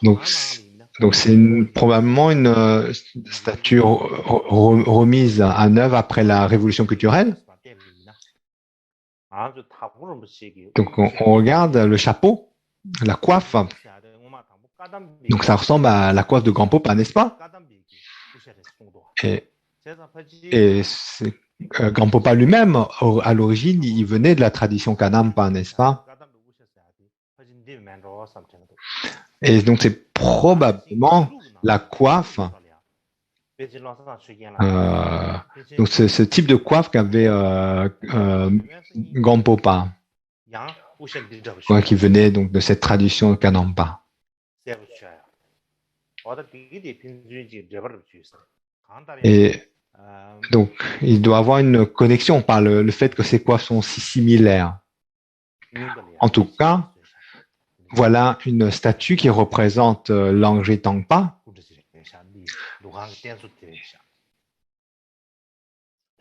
Donc c'est probablement une statue remise à neuf après la révolution culturelle. Donc on regarde le chapeau, la coiffe. Donc ça ressemble à la coiffe de Grand Popa, n'est-ce pas? Et Grand Popa lui-même, à l'origine, il venait de la tradition Kadampa, n'est-ce pas? Et donc c'est probablement la coiffe, donc ce type de coiffe qu'avait Gampopa, qui venait donc de cette tradition Kadampa. Et donc il doit avoir une connexion par le fait que ces coiffes sont si similaires. En tout cas, voilà une statue qui représente Langri Tangpa.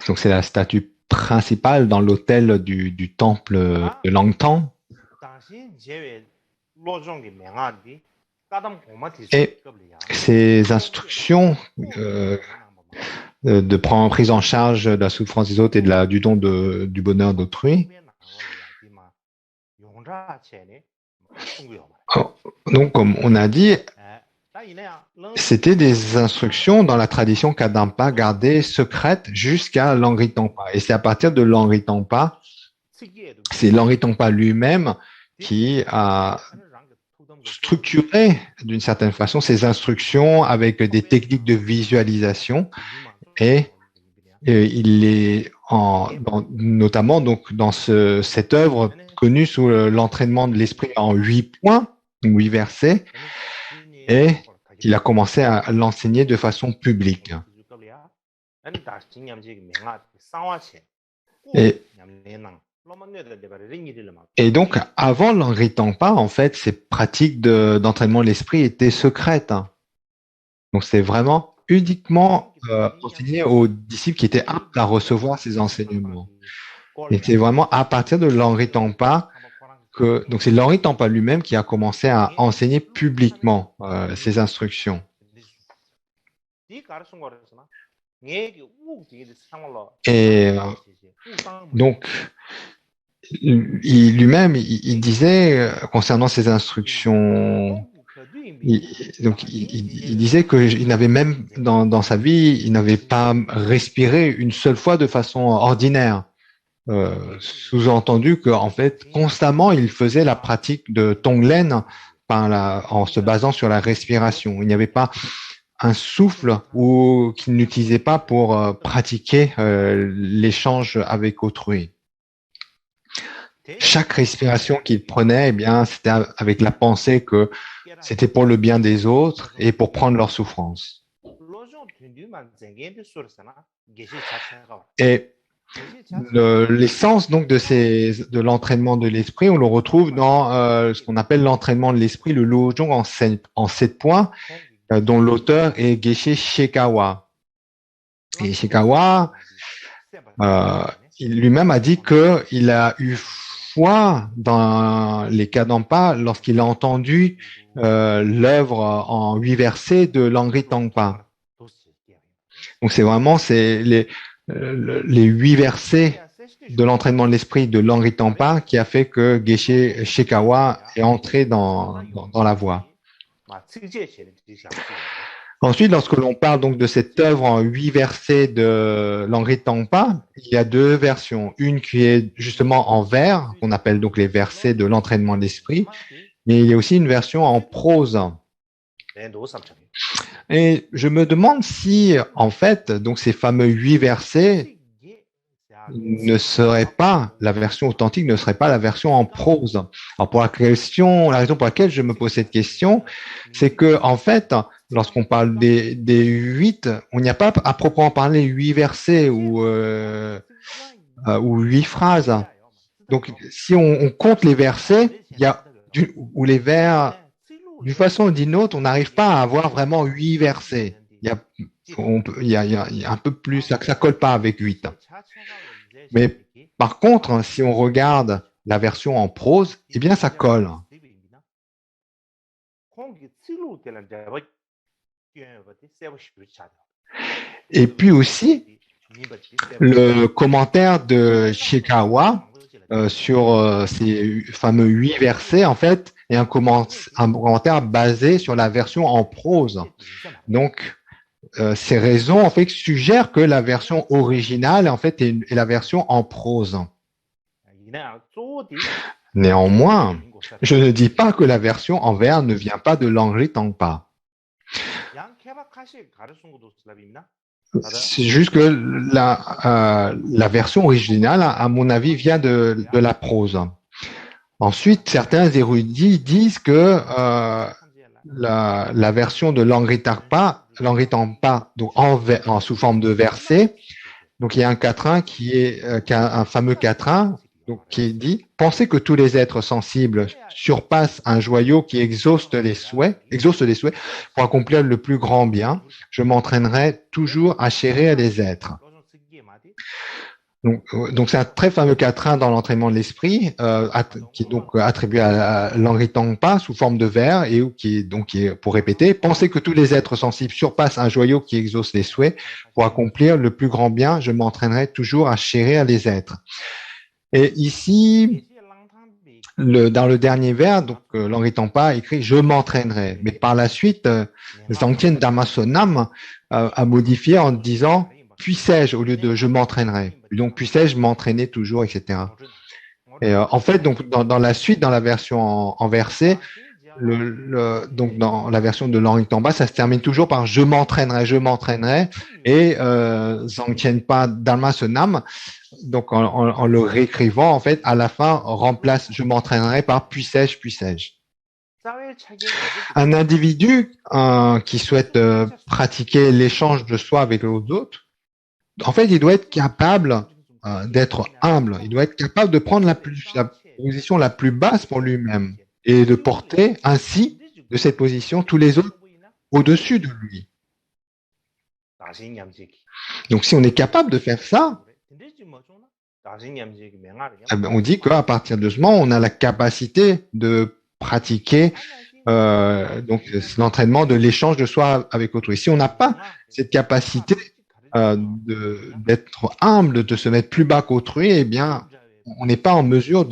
Donc c'est la statue principale dans l'autel du temple de Langtang. Et ces instructions de prendre prise en charge de la souffrance des autres et du don du bonheur d'autrui. Donc, comme on a dit, c'était des instructions dans la tradition Kadampa gardées secrètes jusqu'à Langri Tangpa. Et c'est à partir de Langri Tangpa, c'est Langri Tangpa lui-même qui a structurer d'une certaine façon ces instructions avec des techniques de visualisation et il est notamment donc dans cette œuvre connue sous l'entraînement de l'esprit en 8 points, 8 versets, et il a commencé à l'enseigner de façon publique. Et donc, avant l'Henri Tangpa, en fait, ces pratiques d'entraînement de l'esprit étaient secrètes. Donc, c'est vraiment uniquement enseigné aux disciples qui étaient aptes à recevoir ces enseignements. Et c'est vraiment à partir de l'Henri Tangpa donc c'est l'Henri Tangpa lui-même qui a commencé à enseigner publiquement ces instructions. Et donc, lui-même, il disait, concernant ces instructions, il disait qu'il n'avait même, dans sa vie, il n'avait pas respiré une seule fois de façon ordinaire. Sous-entendu qu'en fait, constamment, il faisait la pratique de Tonglen en se basant sur la respiration. Il n'y avait pas un souffle qu'il n'utilisait pas pour pratiquer l'échange avec autrui. Chaque respiration qu'il prenait, eh bien, c'était avec la pensée que c'était pour le bien des autres et pour prendre leur souffrance. Et l'essence donc de l'entraînement de l'esprit, on le retrouve dans ce qu'on appelle l'entraînement de l'esprit, le Lojong en 7 points, dont l'auteur est Geshe Shekawa. Et Shekawa, il lui-même a dit qu'il a eu foi dans les Kadampa lorsqu'il a entendu l'œuvre en 8 versets de l'Henri Tangpa. Donc c'est vraiment les 8 versets de l'entraînement de l'esprit de l'Henri Tangpa qui a fait que Geshe Shekawa est entré dans la voie. Ensuite, lorsque l'on parle donc de cette œuvre en 8 versets de l'Henri Tangpa, il y a 2 versions. Une qui est justement en vers, qu'on appelle donc les versets de l'entraînement de l'esprit, mais il y a aussi une version en prose. Et je me demande si, en fait, donc ces fameux 8 versets la version authentique ne serait pas la version en prose. Alors la raison pour laquelle je me pose cette question, c'est que en fait, lorsqu'on parle des 8, on n'y a pas à proprement parler 8 versets ou 8 phrases. Donc si on compte les versets, il y a ou les vers, d'une façon ou d'une autre, on n'arrive pas à avoir vraiment 8 versets. Il y a un peu plus, ça colle pas avec 8. Mais par contre, si on regarde la version en prose, eh bien, ça colle. Et puis aussi, le commentaire de Shikawa sur ces fameux 8 versets, en fait, est un commentaire basé sur la version en prose. Donc, ces raisons en fait suggèrent que la version originale en fait est la version en prose. Néanmoins, je ne dis pas que la version en vers ne vient pas de l'Henri Tangpa. C'est juste que la version originale, à mon avis, vient de la prose. Ensuite, certains érudits disent que la version de l'Henri Tangpa, donc sous forme de verset, donc il y a un quatrain qui a un fameux quatrain, donc qui dit: pensez que tous les êtres sensibles surpassent un joyau qui exauce les souhaits pour accomplir le plus grand bien. Je m'entraînerai toujours à chérir les êtres. Donc c'est un très fameux quatrain dans l'entraînement de l'esprit, qui est donc attribué à l'Henri Tangpa sous forme de vers et qui est pour répéter: pensez que tous les êtres sensibles surpassent un joyau qui exauce les souhaits pour accomplir le plus grand bien. Je m'entraînerai toujours à chérir les êtres. Et ici, dans le dernier vers, donc l'Henri Tangpa écrit: je m'entraînerai. Mais par la suite, Zangtian Dhammasonam a modifié en disant: puissais-je au lieu de je m'entraînerai. Donc puissais-je m'entraîner toujours, etc. Et en fait, donc dans la suite, dans la version en verset, donc dans la version de Henri Tamba, ça se termine toujours par je m'entraînerai, et Zangtienpa Dharma se nomme. Donc en le réécrivant, en fait, à la fin, remplace je m'entraînerai par puis-je, puis-je. Un individu qui souhaite pratiquer l'échange de soi avec les autres, en fait, il doit être capable d'être humble. Il doit être capable de prendre la position la plus basse pour lui-même et de porter ainsi, de cette position, tous les autres au-dessus de lui. Donc, si on est capable de faire ça, on dit qu'à partir de ce moment, on a la capacité de pratiquer donc l'entraînement de l'échange de soi avec autrui. Si on n'a pas cette capacité d'être humble, de se mettre plus bas qu'autrui, eh bien, on n'est pas en mesure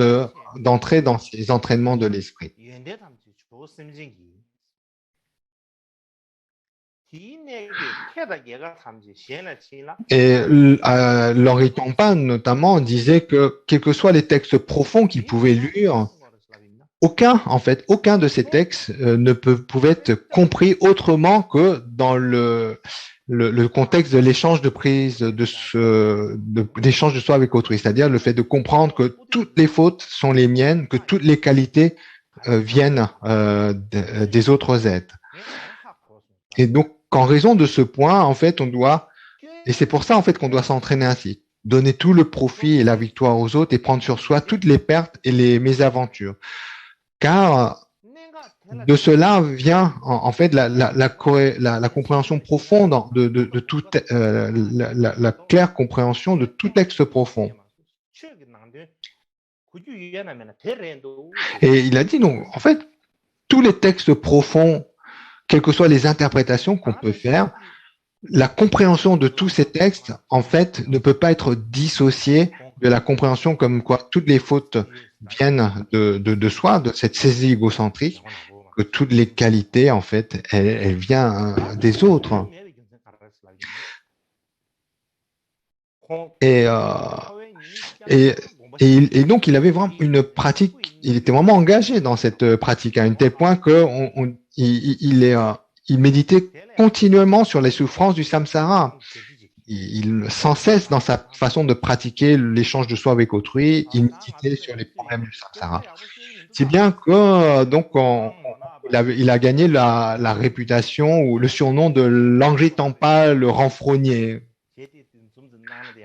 d'entrer dans ces entraînements de l'esprit. Et Henri Tongpa, notamment, disait que, quels que soient les textes profonds qu'il pouvait lire, aucun de ces textes ne pouvait être compris autrement que dans le contexte de l'échange de prise, d'échange de soi avec autrui, c'est-à-dire le fait de comprendre que toutes les fautes sont les miennes, que toutes les qualités viennent des autres êtres. Et donc, en raison de ce point, en fait, et c'est pour ça, en fait, qu'on doit s'entraîner ainsi, donner tout le profit et la victoire aux autres et prendre sur soi toutes les pertes et les mésaventures. Car de cela vient, en fait, la compréhension profonde de tout, la claire compréhension de tout texte profond. Et il a dit, donc, en fait, tous les textes profonds, quelles que soient les interprétations qu'on peut faire, la compréhension de tous ces textes, en fait, ne peut pas être dissociée de la compréhension comme quoi toutes les fautes viennent de soi, de cette saisie égocentrique, que toutes les qualités, en fait, elles viennent des autres. Et donc, il avait vraiment une pratique, il était vraiment engagé dans cette pratique, à un tel point il méditait continuellement sur les souffrances du samsara. Il sans cesse, dans sa façon de pratiquer l'échange de soi avec autrui, il méditait sur les problèmes du samsara. C'est bien que, donc, il a gagné la réputation ou le surnom de Langri Tangpa, le renfrogné,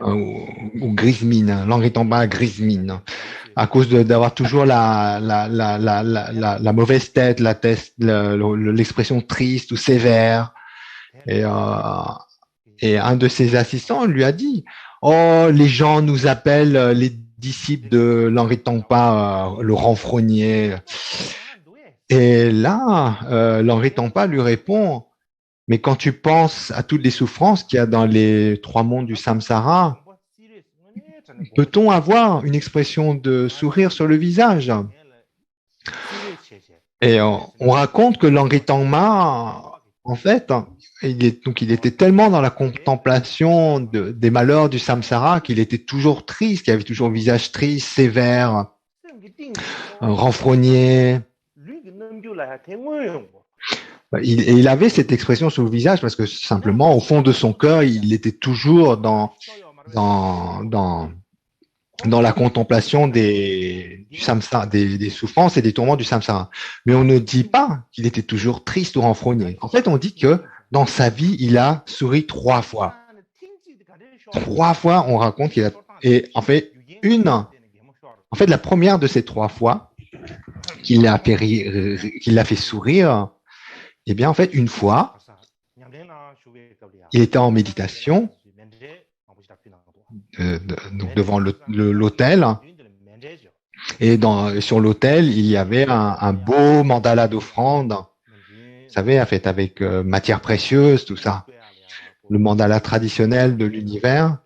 ou grise-mine, Langri Tangpa grise-mine, à cause d'avoir toujours la mauvaise tête, l'expression triste ou sévère. Et un de ses assistants lui a dit, oh, les gens nous appellent les disciples de Langri Tangpa, le renfrogné. Et là, Langri Tangpa lui répond, mais quand tu penses à toutes les souffrances qu'il y a dans les 3 mondes du samsara, peut-on avoir une expression de sourire sur le visage? Et on raconte que Langri Tangpa, en fait, il était tellement dans la contemplation des malheurs du samsara qu'il était toujours triste, qu'il avait toujours le visage triste, sévère, renfrogné. Il avait cette expression sur le visage parce que simplement, au fond de son cœur, il était toujours dans la contemplation du samsara, des souffrances et des tourments du samsara. Mais on ne dit pas qu'il était toujours triste ou renfrogné. En fait, on dit que dans sa vie, il a souri 3 fois. 3 fois, on raconte qu'il a... Et en fait, la première de ces 3 fois qu'il l'a fait sourire, eh bien, en fait, une fois, il était en méditation, donc devant l'autel, et sur l'autel, il y avait un beau mandala d'offrande, vous savez, fait avec matière précieuse, tout ça, le mandala traditionnel de l'univers,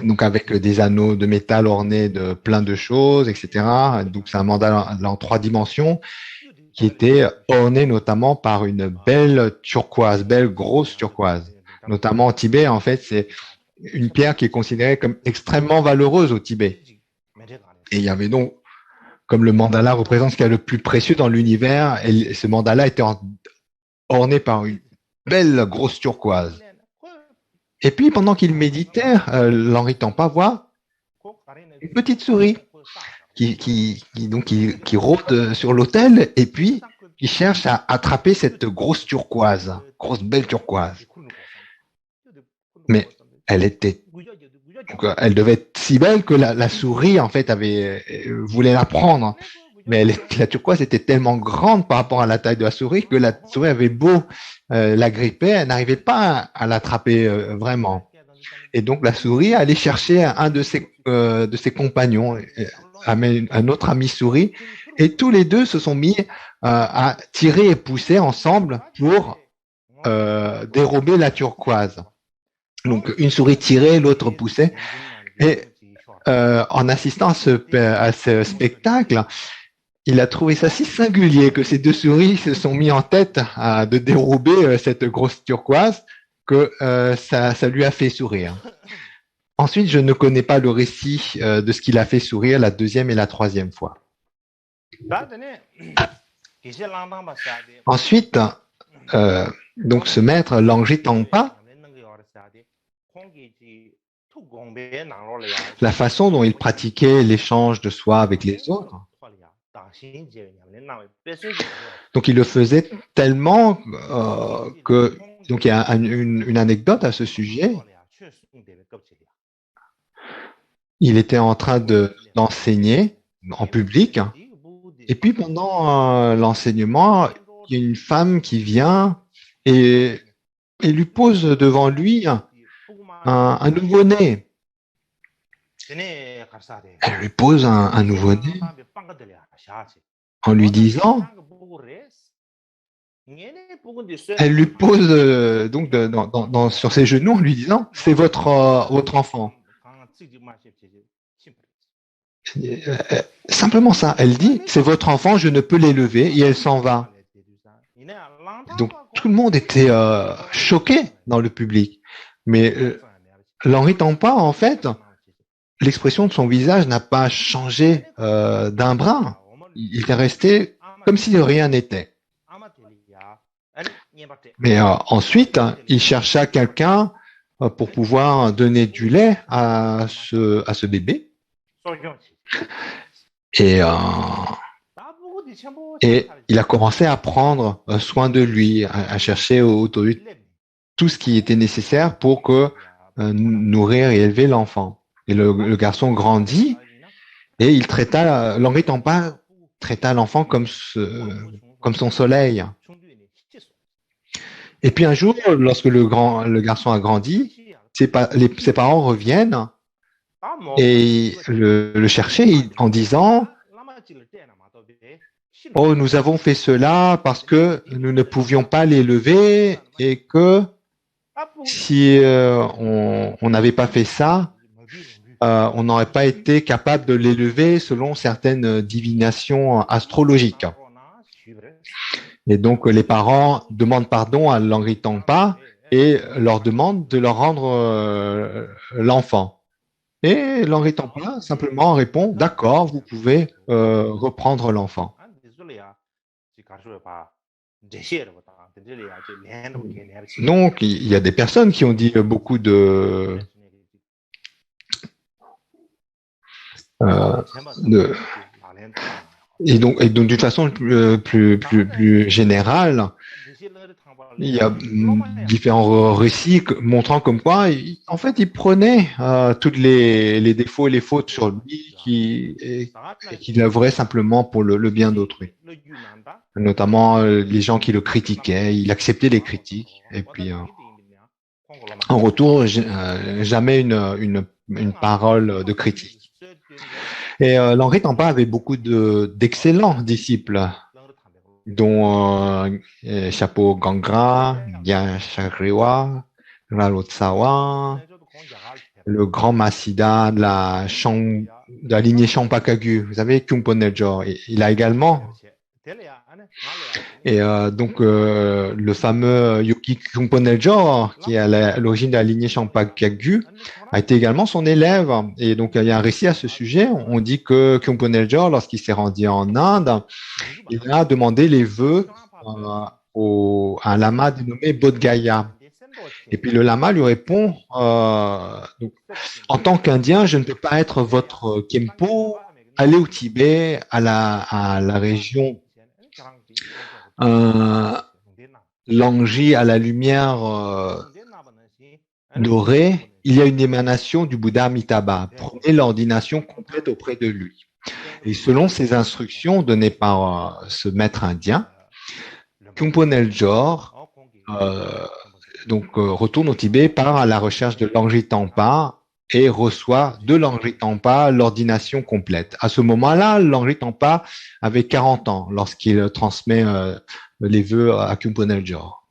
donc avec des anneaux de métal ornés de plein de choses, etc. Donc c'est un mandala en 3 dimensions, qui était orné notamment par une belle turquoise, belle grosse turquoise. Notamment au Tibet, en fait, c'est une pierre qui est considérée comme extrêmement valeureuse au Tibet. Et il y avait donc comme le mandala représente ce qu'il y a le plus précieux dans l'univers, et ce mandala était orné par une belle grosse turquoise. Et puis, pendant qu'il méditait, l'Henri Tampa voit une petite souris qui rôde sur l'autel et puis qui cherche à attraper cette grosse turquoise, grosse belle turquoise. Mais elle devait être si belle que la souris en fait voulait la prendre. Mais la turquoise était tellement grande par rapport à la taille de la souris que la souris avait beau la gripper, elle n'arrivait pas à l'attraper vraiment. Et donc la souris allait chercher un de ses compagnons, un autre ami souris, et tous les deux se sont mis à tirer et pousser ensemble pour dérober la turquoise. Donc une souris tirait, l'autre poussait, et en assistant à ce spectacle, il a trouvé ça si singulier que ces deux souris se sont mis en tête de dérober cette grosse turquoise que ça lui a fait sourire. Ensuite, je ne connais pas le récit de ce qu'il a fait sourire la deuxième et la troisième fois. Ensuite, donc ce maître, Langri Tangpa, la façon dont il pratiquait l'échange de soi avec les autres, donc il le faisait tellement que, donc il y a une anecdote à ce sujet. Il était en train d'enseigner en public, et puis pendant l'enseignement, il y a une femme qui vient et lui pose devant lui un nouveau-né. Elle lui pose un nouveau-né en lui disant, elle lui pose donc sur ses genoux en lui disant, c'est votre enfant. Simplement ça, elle dit, c'est votre enfant, je ne peux l'élever, et elle s'en va. Donc tout le monde était choqué dans le public. Mais l'Henri Tampa, en fait, l'expression de son visage n'a pas changé d'un brin. Il est resté comme si de rien n'était. Mais ensuite, il chercha quelqu'un pour pouvoir donner du lait à ce bébé. Et il a commencé à prendre soin de lui, à chercher autour de lui tout ce qui était nécessaire pour nourrir et élever l'enfant. Et le garçon grandit et l'Henri Tampa traita l'enfant comme son soleil. Et puis un jour, lorsque le garçon a grandi, ses parents reviennent et le chercher en disant « Oh, nous avons fait cela parce que nous ne pouvions pas l'élever et que si on n'avait pas fait ça, on n'aurait pas été capable de l'élever selon certaines divinations astrologiques. » Et donc, les parents demandent pardon à l'Henri Tampa et leur demandent de leur rendre l'enfant. Et l'Henri Tampa simplement répond « D'accord, vous pouvez reprendre l'enfant. » Donc, il y a des personnes qui ont dit beaucoup et donc d'une façon plus générale, il y a différents récits montrant comme quoi, en fait, il prenait tous les défauts et les fautes sur lui et qu'il œuvrait simplement pour le bien d'autrui. Notamment les gens qui le critiquaient, il acceptait les critiques et puis en retour, jamais une parole de critique. Et l'Henri Tampa avait beaucoup d'excellents disciples, dont Chapo Gangra, Gyan Shagriwa, Ralo Tsawa, le grand Masida de la lignée Champakagu. Vous savez, Khyumpo Nedjo. Il a également Et donc, le fameux Yoki Khyentse Neljor, qui est à l'origine de la lignée Champakagyu, a été également son élève. Et donc, il y a un récit à ce sujet. On dit que Khyentse Neljor, lorsqu'il s'est rendu en Inde, il a demandé les vœux à un lama dénommé Bodh-Gaya. Et puis le lama lui répond, donc, en tant qu'Indien, je ne peux pas être votre Khenpo, allez au Tibet, à la région Langji, à la lumière dorée, il y a une émanation du Bouddha Amitabha. Prenez l'ordination complète auprès de lui. Et selon ces instructions données par ce maître indien, Khyentse Neljor retourne au Tibet, part à la recherche de Langri Tangpa et reçoit de Langri Tangpa l'ordination complète. À ce moment-là, Langri Tangpa avait 40 ans lorsqu'il transmet les vœux à Khyentse Neljor.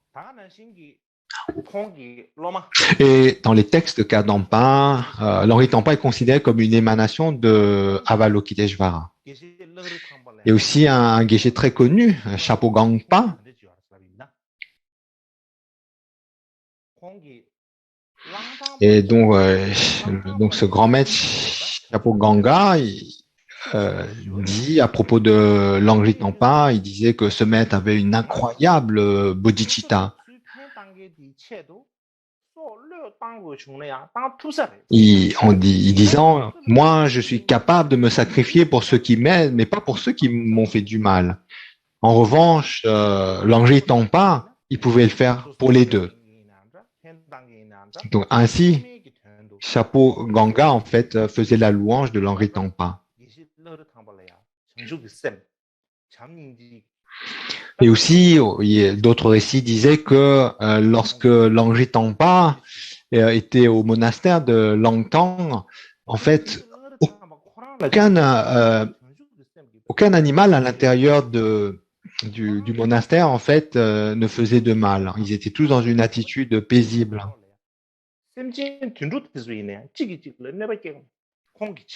Et dans les textes de Kadampa, Langri Tangpa est considéré comme une émanation de Avalokiteshvara. Il y a aussi un geshe très connu, Chapo Gangpa. Et donc ce grand maître Chapo Ganga, dit à propos de Langri Tangpa, il disait que ce maître avait une incroyable bodhicitta. En disant, moi je suis capable de me sacrifier pour ceux qui m'aident, mais pas pour ceux qui m'ont fait du mal. En revanche, Langri Tangpa, il pouvait le faire pour les deux. Donc ainsi, Chapo Ganga en fait faisait la louange de Langri Tangpa. Et aussi, d'autres récits disaient que lorsque Langri Tangpa était au monastère de Langtang, en fait, aucun animal à l'intérieur du monastère en fait ne faisait de mal. Ils étaient tous dans une attitude paisible.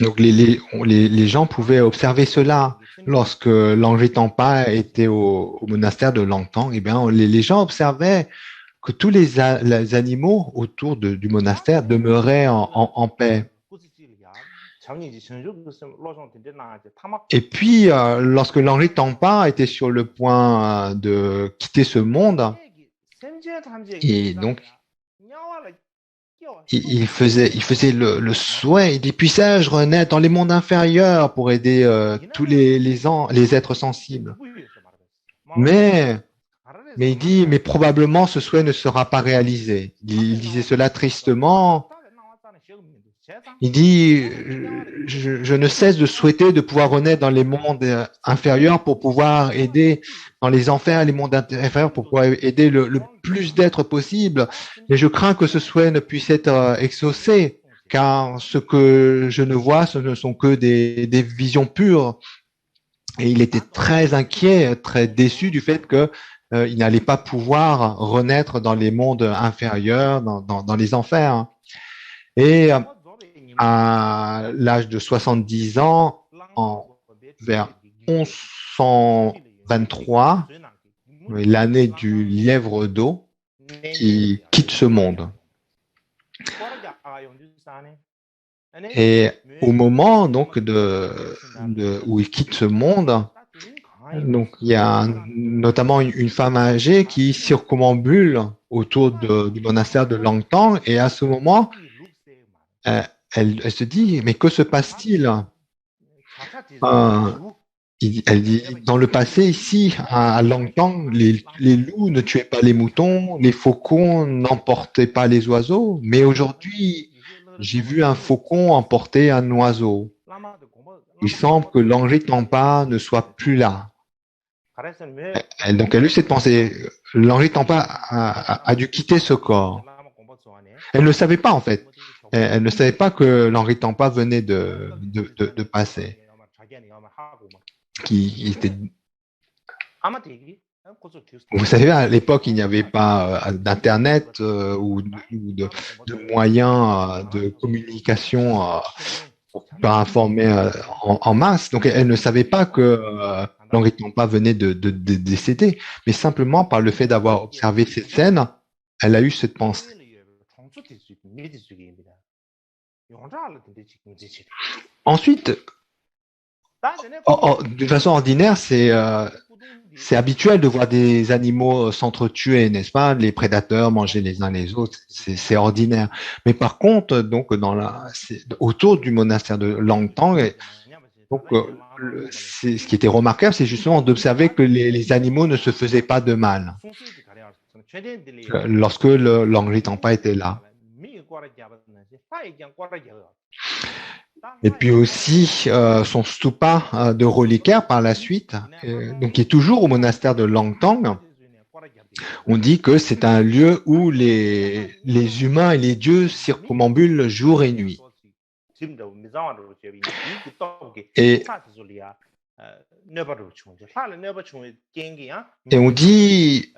Donc les gens pouvaient observer cela. Lorsque Langri Tangpa était au monastère de Langtang, eh bien les gens observaient que tous les animaux autour du monastère demeuraient en paix. Et puis, lorsque Langri Tangpa était sur le point de quitter ce monde, et donc il faisait le souhait, il dit, puissais-je renaître dans les mondes inférieurs pour aider tous les êtres sensibles. Mais il dit, mais probablement ce souhait ne sera pas réalisé. Il disait cela tristement. Il dit, je ne cesse de souhaiter de pouvoir renaître dans les mondes inférieurs pour pouvoir aider dans les enfers, les mondes inférieurs, pour pouvoir aider le plus d'êtres possible. Mais je crains que ce souhait ne puisse être exaucé, car ce que je ne vois, ce ne sont que des visions pures. Et il était très inquiet, très déçu du fait que il n'allait pas pouvoir renaître dans les mondes inférieurs, dans les enfers. Et à l'âge de 70 ans, vers 1123, l'année du lièvre d'eau, il quitte ce monde. Et au moment donc où il quitte ce monde, donc il y a notamment une femme âgée qui circumambule autour du monastère de Langtang, et à ce moment, elle se dit, mais que se passe-t-il? Elle dit, dans le passé, ici, à Langtang, les loups ne tuaient pas les moutons, les faucons n'emportaient pas les oiseaux, mais aujourd'hui, j'ai vu un faucon emporter un oiseau. Il semble que Langri Tangpa ne soit plus là. Donc elle a eu cette pensée, Langri Tangpa a dû quitter ce corps. Elle ne le savait pas en fait. Elle ne savait pas que Langri Tangpa venait de passer. Vous savez, à l'époque, il n'y avait pas d'internet ou de moyens de communication pour informer en masse. Donc, elle ne savait pas que Langri Tangpa venait de décéder, mais simplement par le fait d'avoir observé cette scène, elle a eu cette pensée. Ensuite, d'une façon ordinaire, c'est habituel de voir des animaux s'entretuer, n'est-ce pas? Les prédateurs manger les uns les autres, c'est ordinaire. Mais par contre, donc autour du monastère de Langtang, donc ce qui était remarquable, c'est justement d'observer que les animaux ne se faisaient pas de mal lorsque le Langri Tangpa était là. Et puis aussi son stupa de reliquaire par la suite, donc qui est toujours au monastère de Langtang. On dit que c'est un lieu où les humains et les dieux circumambulent jour et nuit. Et on dit,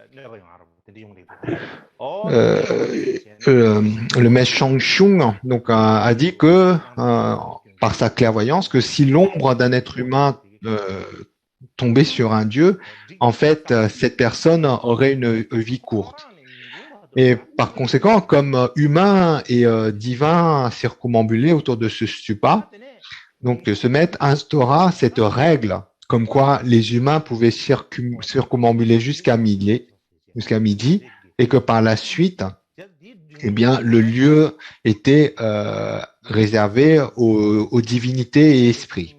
le maître Shangshung donc, a dit que, par sa clairvoyance, que si l'ombre d'un être humain tombait sur un dieu, en fait, cette personne aurait une vie courte. Et par conséquent, comme humain et divin circumambulés autour de ce stupa, donc ce maître instaura cette règle comme quoi les humains pouvaient circumambuler jusqu'à midi, et que par la suite, eh bien, le lieu était réservé aux divinités et esprits.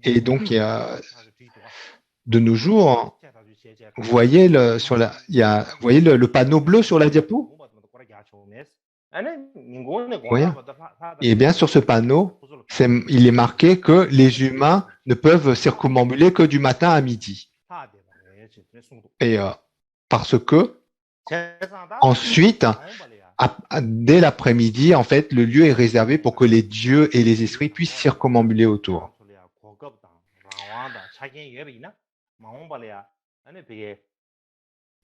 Et donc, il y a, de nos jours, vous voyez le panneau bleu sur la diapo? Oui. Et bien sur ce panneau, il est marqué que les humains ne peuvent circumambuler que du matin à midi. Et parce que ensuite, dès l'après-midi, en fait, le lieu est réservé pour que les dieux et les esprits puissent circumambuler autour.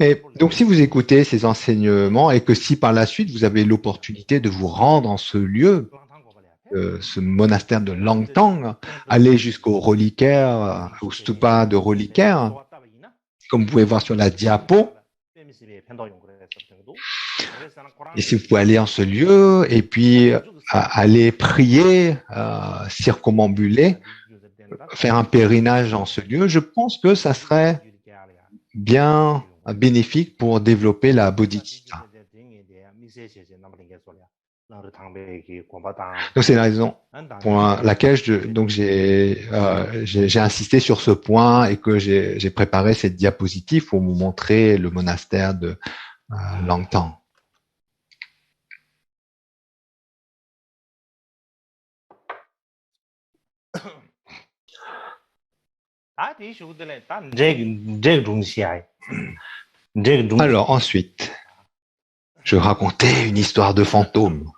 Et donc, si vous écoutez ces enseignements et que si par la suite vous avez l'opportunité de vous rendre en ce lieu, ce monastère de Langtang, aller jusqu'au reliquaire, au stupa de reliquaire, comme vous pouvez voir sur la diapo. Et si vous pouvez aller en ce lieu et puis aller prier, circumambuler, faire un pèlerinage en ce lieu, je pense que ça serait bien bénéfique pour développer la bodhicitta. Donc c'est la raison pour laquelle j'ai insisté sur ce point et que j'ai préparé cette diapositive pour vous montrer le monastère de Langtang. Alors ensuite, je racontais une histoire de fantôme.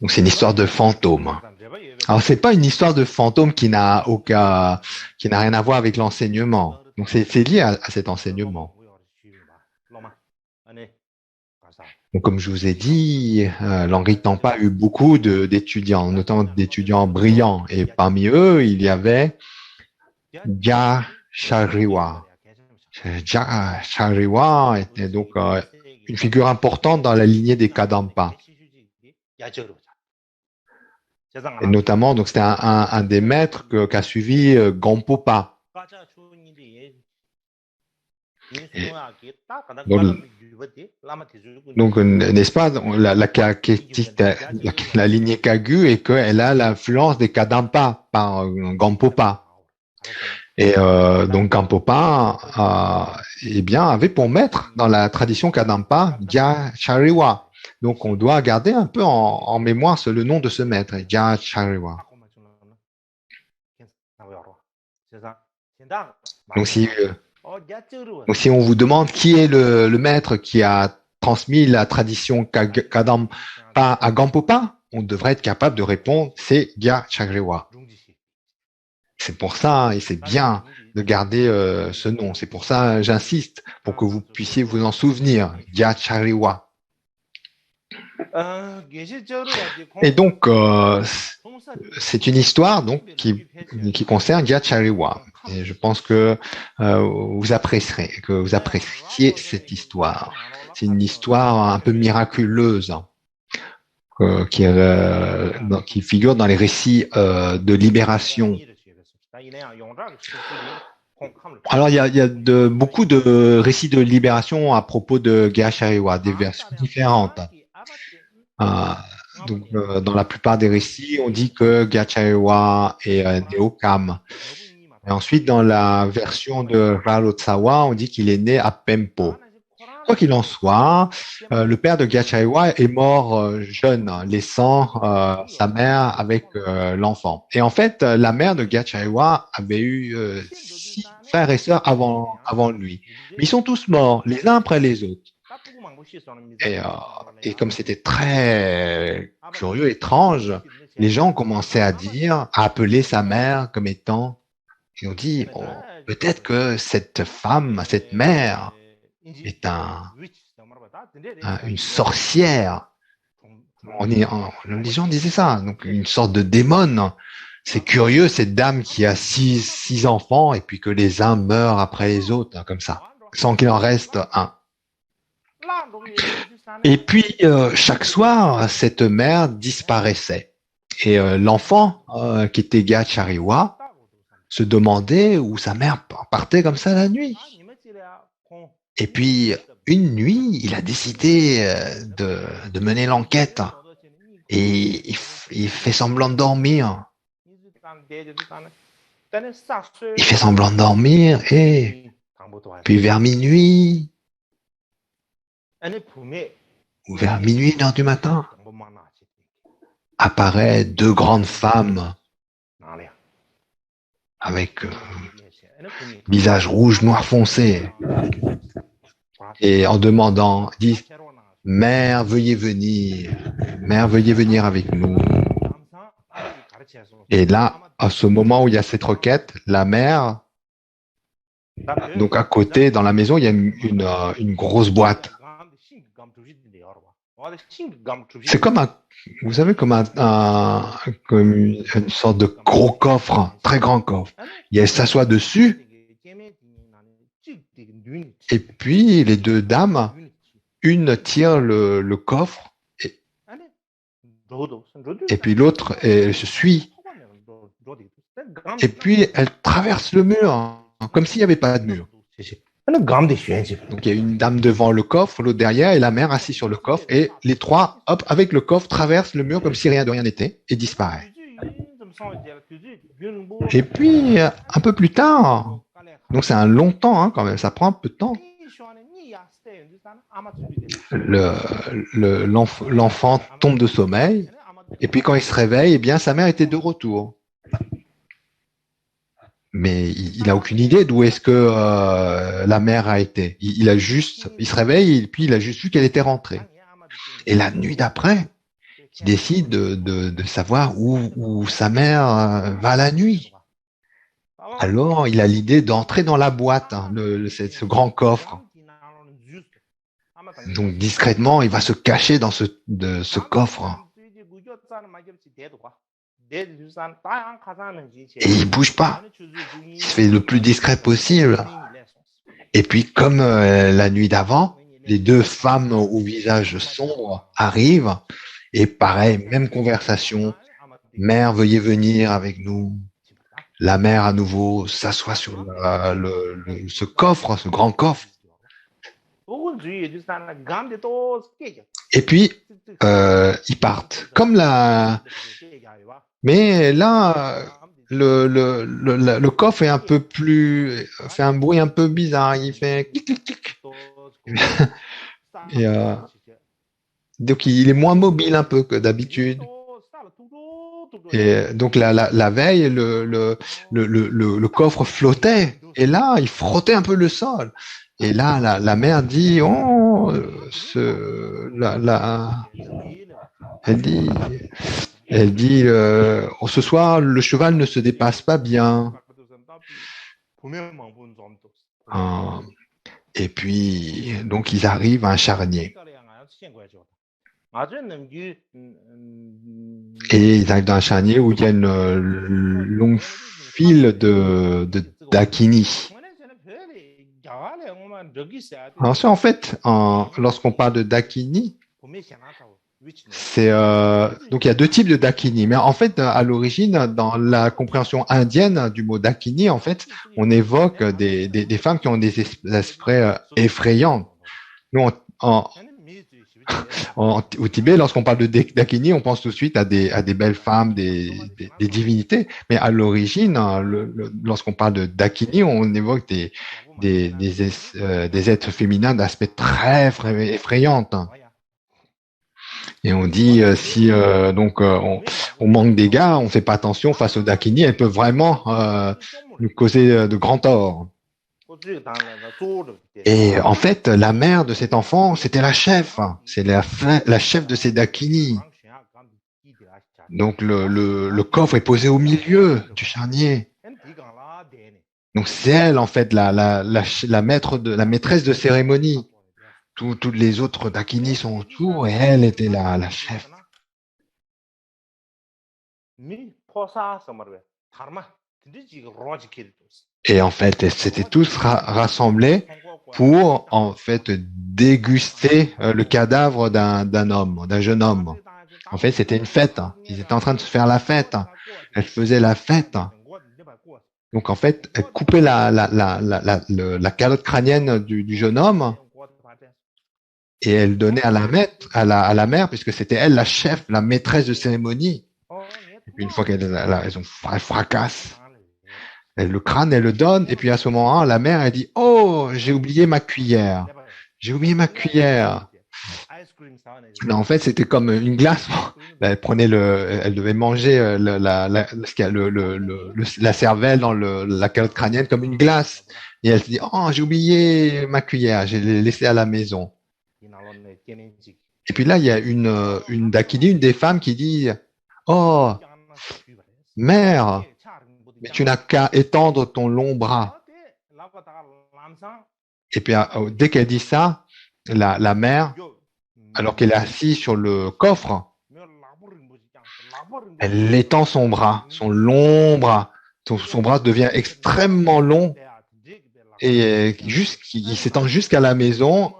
Donc c'est une histoire de fantôme. Alors c'est pas une histoire de fantôme qui n'a rien à voir avec l'enseignement. Donc c'est lié à cet enseignement. Donc, comme je vous ai dit, Langri Tangpa a eu beaucoup d'étudiants, notamment d'étudiants brillants. Et parmi eux, il y avait Gya Shariwa. Gya Shariwa était donc une figure importante dans la lignée des Kadampa. Et notamment, donc c'était un des maîtres qu'a suivi Gampopa. Donc, n'est-ce pas, la caractéristique de la lignée Kagu est qu'elle a l'influence des Kadampa par Gampopa. Et donc Gampopa eh bien, avait pour maître dans la tradition Kadampa Gya Shariwa. Donc on doit garder un peu en mémoire le nom de ce maître, Gya Shariwa. Donc si on vous demande qui est le maître qui a transmis la tradition Kadampa à Gampopa, on devrait être capable de répondre, c'est Gya Shariwa. C'est pour ça, et c'est bien de garder ce nom. C'est pour ça, j'insiste, pour que vous puissiez vous en souvenir. Gya Shariwa. Et donc, c'est une histoire donc qui concerne Gyachariwa. Et je pense que vous appréciez cette histoire. C'est une histoire un peu miraculeuse qui figure dans les récits de libération. Alors, il y a beaucoup de récits de libération à propos de Gyachariwa, des versions différentes. Euh, dans la plupart des récits, on dit que Gyachariwa est né au Kham. Et ensuite, dans la version de Ralotsawa, on dit qu'il est né à Pempo. Quoi qu'il en soit, le père de Gyachariwa est mort jeune, laissant sa mère avec l'enfant. Et en fait, la mère de Gyachariwa avait eu 6 frères et sœurs avant lui. Mais ils sont tous morts, les uns après les autres. Et comme c'était très curieux, étrange, les gens ont commencé à appeler sa mère comme étant, ils ont dit, oh, peut-être que cette femme, cette mère, est une sorcière. Les gens disaient ça, donc une sorte de démon. C'est curieux, cette dame qui a six enfants et puis que les uns meurent après les autres, comme ça, sans qu'il en reste un. Et puis, chaque soir, cette mère disparaissait. Et l'enfant, qui était Gyachariwa, se demandait où sa mère partait comme ça la nuit. Et puis, une nuit, il a décidé de mener l'enquête. Et il fait semblant de dormir. Il fait semblant de dormir et puis vers minuit, ou vers minuit, 1h du matin, apparaît 2 grandes femmes avec visage rouge noir foncé et en demandant, disent, mère, veuillez venir avec nous. Et là, à ce moment où il y a cette requête, la mère, donc à côté, dans la maison, il y a une grosse boîte. C'est comme vous savez, comme une sorte de gros coffre, très grand coffre. Et elle s'assoit dessus, et puis les 2 dames, une tire le coffre, et puis l'autre, elle se suit. Et puis elle traverse le mur, comme s'il n'y avait pas de mur. Donc il y a une dame devant le coffre, l'autre derrière, et la mère assise sur le coffre, et les 3, hop, avec le coffre, traversent le mur comme si rien de rien n'était, et disparaissent. Et puis, un peu plus tard, donc c'est un long temps quand même, ça prend un peu de temps, l'enfant tombe de sommeil, et puis quand il se réveille, eh bien sa mère était de retour. Mais il n'a aucune idée d'où est-ce que la mère a été. Il se réveille et puis il a juste vu qu'elle était rentrée. Et la nuit d'après, il décide de savoir où sa mère va la nuit. Alors, il a l'idée d'entrer dans la boîte, ce grand coffre. Donc, discrètement, il va se cacher dans ce coffre. Et il bouge pas. Il se fait le plus discret possible. Et puis, comme la nuit d'avant, les 2 femmes au visage sombre arrivent. Et pareil, même conversation. Mère, veuillez venir avec nous. La mère, à nouveau, s'assoit sur ce coffre, ce grand coffre. Et puis, ils partent. Mais là, le coffre est fait un bruit un peu bizarre. Il fait clic, clic, clic. Et, donc, il est moins mobile un peu que d'habitude. Et donc, la veille, le coffre flottait. Et là, il frottait un peu le sol. Et là, la mère dit, oh, elle dit, oh, ce soir, le cheval ne se dépasse pas bien. Et puis, donc, ils arrivent à un charnier. Et ils arrivent dans un charnier où il y a une longue file de dakini. Ensuite, en fait, lorsqu'on parle de dakini, c'est donc il y a deux types de dakini, mais en fait à l'origine, dans la compréhension indienne du mot dakini, en fait, on évoque des femmes qui ont des esprits effrayants. Nous, au Tibet, lorsqu'on parle de dakini, on pense tout de suite à des belles femmes, des divinités, mais à l'origine, lorsqu'on parle de dakini, on évoque des êtres féminins d'aspect très effrayant. Et on dit si on manque des gars, on fait pas attention face aux dakini, elles peuvent vraiment nous causer de grands torts. Et en fait, la mère de cet enfant, c'était la chef. C'est la chef de ces dakini. Donc le coffre est posé au milieu du charnier. Donc c'est elle en fait la maîtresse de cérémonie. Toutes les autres dakini sont autour et elle était la chef. Et en fait, elles s'étaient tous rassemblés pour en fait déguster le cadavre d'un homme, d'un jeune homme. En fait, c'était une fête. Ils étaient en train de se faire la fête. Elles faisaient la fête. Donc en fait, elles coupaient la calotte crânienne du jeune homme et elles donnaient à la mère, puisque c'était elle la chef, la maîtresse de cérémonie. Et puis une fois qu'elles fracassent, le crâne, elle le donne, et puis à ce moment-là, la mère, elle dit, oh, j'ai oublié ma cuillère. J'ai oublié ma cuillère. Mais en fait, c'était comme une glace. Elle devait manger la cervelle dans la calotte crânienne comme une glace. Et elle se dit, oh, j'ai oublié ma cuillère, je l'ai laissée à la maison. Et puis là, il y a une dakini, une des femmes qui dit, oh, mère, mais tu n'as qu'à étendre ton long bras. Et puis, dès qu'elle dit ça, la mère, alors qu'elle est assise sur le coffre, elle étend son bras, son long bras. Son bras devient extrêmement long et il s'étend jusqu'à la maison.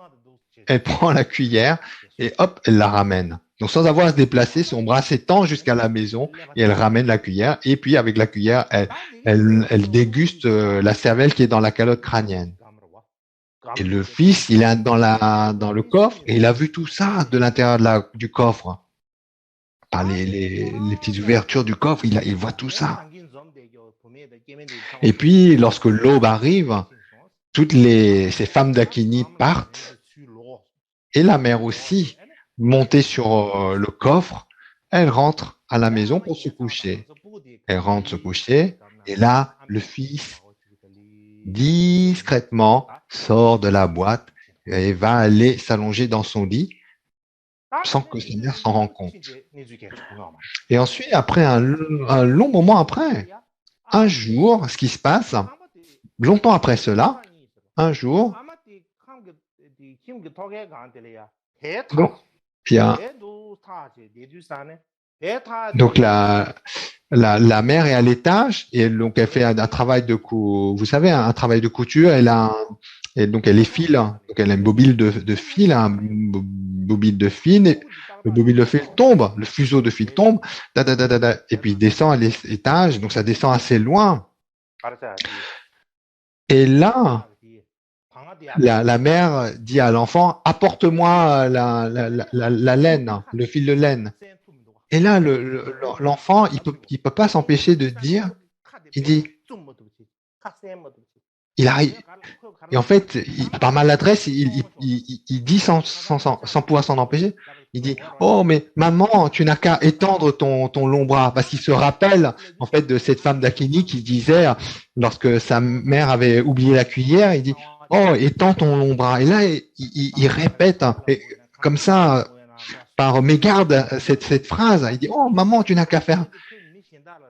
Elle prend la cuillère et hop, elle la ramène. Donc, sans avoir à se déplacer, son bras s'étend jusqu'à la maison et elle ramène la cuillère. Et puis, avec la cuillère, elle déguste la cervelle qui est dans la calotte crânienne. Et le fils, il est dans le coffre et il a vu tout ça de l'intérieur du coffre. Par les petites ouvertures du coffre, il voit tout ça. Et puis, lorsque l'aube arrive, ces femmes dakini partent et la mère aussi, montée sur le coffre, elle rentre à la maison pour se coucher. Elle rentre se coucher et là, le fils, discrètement, sort de la boîte et va aller s'allonger dans son lit sans que sa mère s'en rende compte. Et ensuite, après un long moment après, un jour, ce qui se passe, longtemps après cela, un jour, donc la mère est à l'étage et donc elle fait un travail vous savez, un travail de couture. Et donc elle effile, donc elle a une bobine de fil, une bobine de fil. Le bobine de fil tombe, le fuseau de fil tombe, et puis il descend à l'étage, donc ça descend assez loin. Et là, la mère dit à l'enfant, apporte-moi la laine, le fil de laine. Et là, l'enfant, il peut pas s'empêcher de dire, il dit, il arrive. Et en fait, par maladresse, il dit sans pouvoir s'en empêcher, il dit, oh, mais maman, tu n'as qu'à étendre ton long bras. Parce qu'il se rappelle, en fait, de cette femme dakini qui disait, lorsque sa mère avait oublié la cuillère, il dit, oh, étends ton long bras. Et là, il répète, comme ça, par mégarde, cette phrase. Il dit, oh, maman, tu n'as qu'à faire.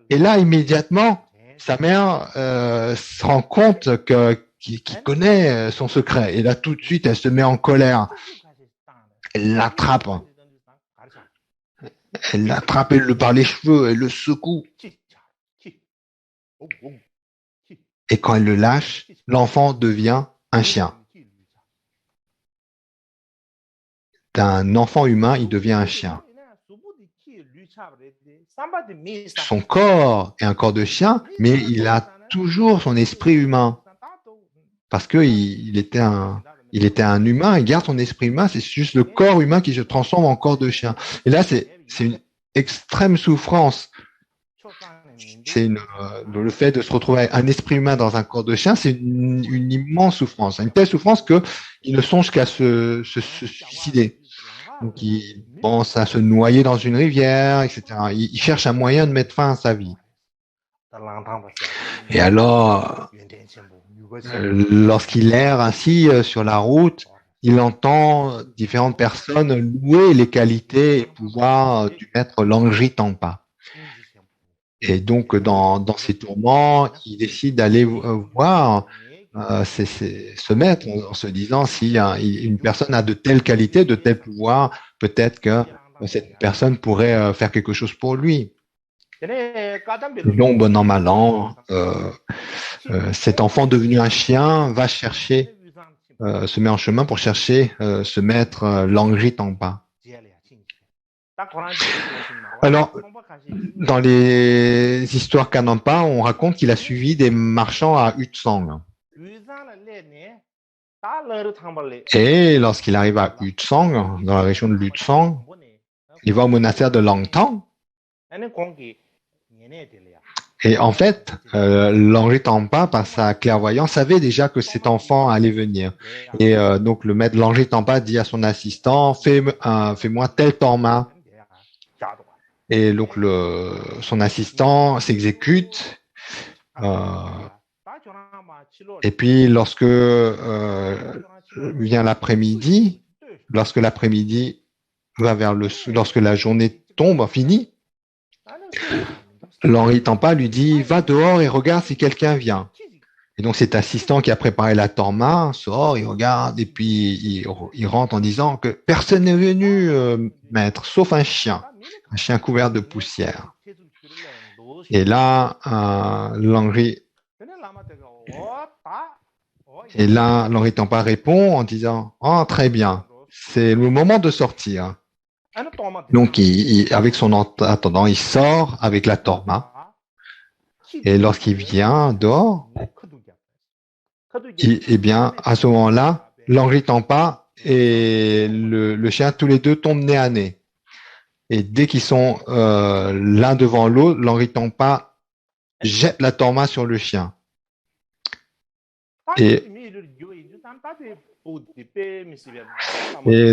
Et là, immédiatement, sa mère se rend compte qu'il connaît son secret. Et là, tout de suite, elle se met en colère. Elle l'attrape. Elle l'attrape, elle le par les cheveux, elle le secoue. Et quand elle le lâche, l'enfant devient un chien. D'un enfant humain, il devient un chien. Son corps est un corps de chien, mais il a toujours son esprit humain. Parce qu'il était un humain, il garde son esprit humain, c'est juste le corps humain qui se transforme en corps de chien. Et là, c'est une extrême souffrance. Le fait de se retrouver avec un esprit humain dans un corps de chien, c'est une immense souffrance. Une telle souffrance qu'il ne songe qu'à se suicider. Donc, il pense à se noyer dans une rivière, etc. Il cherche un moyen de mettre fin à sa vie. Et alors, lorsqu'il erre ainsi sur la route, il entend différentes personnes louer les qualités et pouvoirs du maître Langri Tangpa. Et donc, dans ses tourments, il décide d'aller voir ce maître en se disant si une personne a de telles qualités, de tels pouvoirs, peut-être que cette personne pourrait faire quelque chose pour lui. Donc, bon an, mal an, cet enfant devenu un chien va chercher, se met en chemin pour chercher ce maître Langri Tangpa. Alors, dans les histoires Kanampa, on raconte qu'il a suivi des marchands à Utsang. Et lorsqu'il arrive à Utsang, dans la région de l'Utsang, il va au monastère de Langtang. Et en fait, Langri Tangpa, par sa clairvoyance, savait déjà que cet enfant allait venir. Et donc, le maître Langri Tangpa dit à son assistant, fais-moi tel torma. Et donc, son assistant s'exécute. Et puis, lorsque vient l'après-midi, lorsque l'après-midi va lorsque la journée tombe, finie, Langri Tangpa lui dit, va dehors et regarde si quelqu'un vient. Et donc, cet assistant qui a préparé la torma sort, il regarde et puis il rentre en disant que personne n'est venu, maître, sauf un chien couvert de poussière. Et là, Langri Tangpa répond en disant, oh, très bien, c'est le moment de sortir. Donc, avec son attendant, il sort avec la torma. Et lorsqu'il vient dehors, eh bien, à ce moment-là, Langri Tangpa et le chien, tous les deux tombent nez à nez. Et dès qu'ils sont l'un devant l'autre, Langri Tangpa jette la torma sur le chien. Et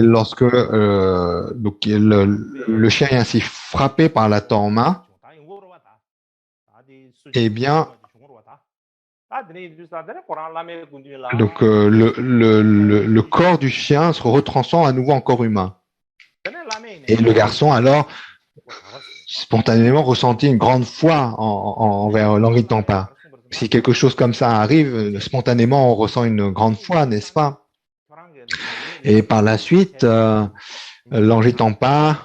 lorsque donc, le chien est ainsi frappé par la torma, eh bien, donc le corps du chien se retransforme à nouveau en corps humain. Et le garçon, alors, spontanément ressentit une grande foi envers Langri Tangpa. Si quelque chose comme ça arrive, spontanément, on ressent une grande foi, n'est-ce pas? Et par la suite, Langri Tangpa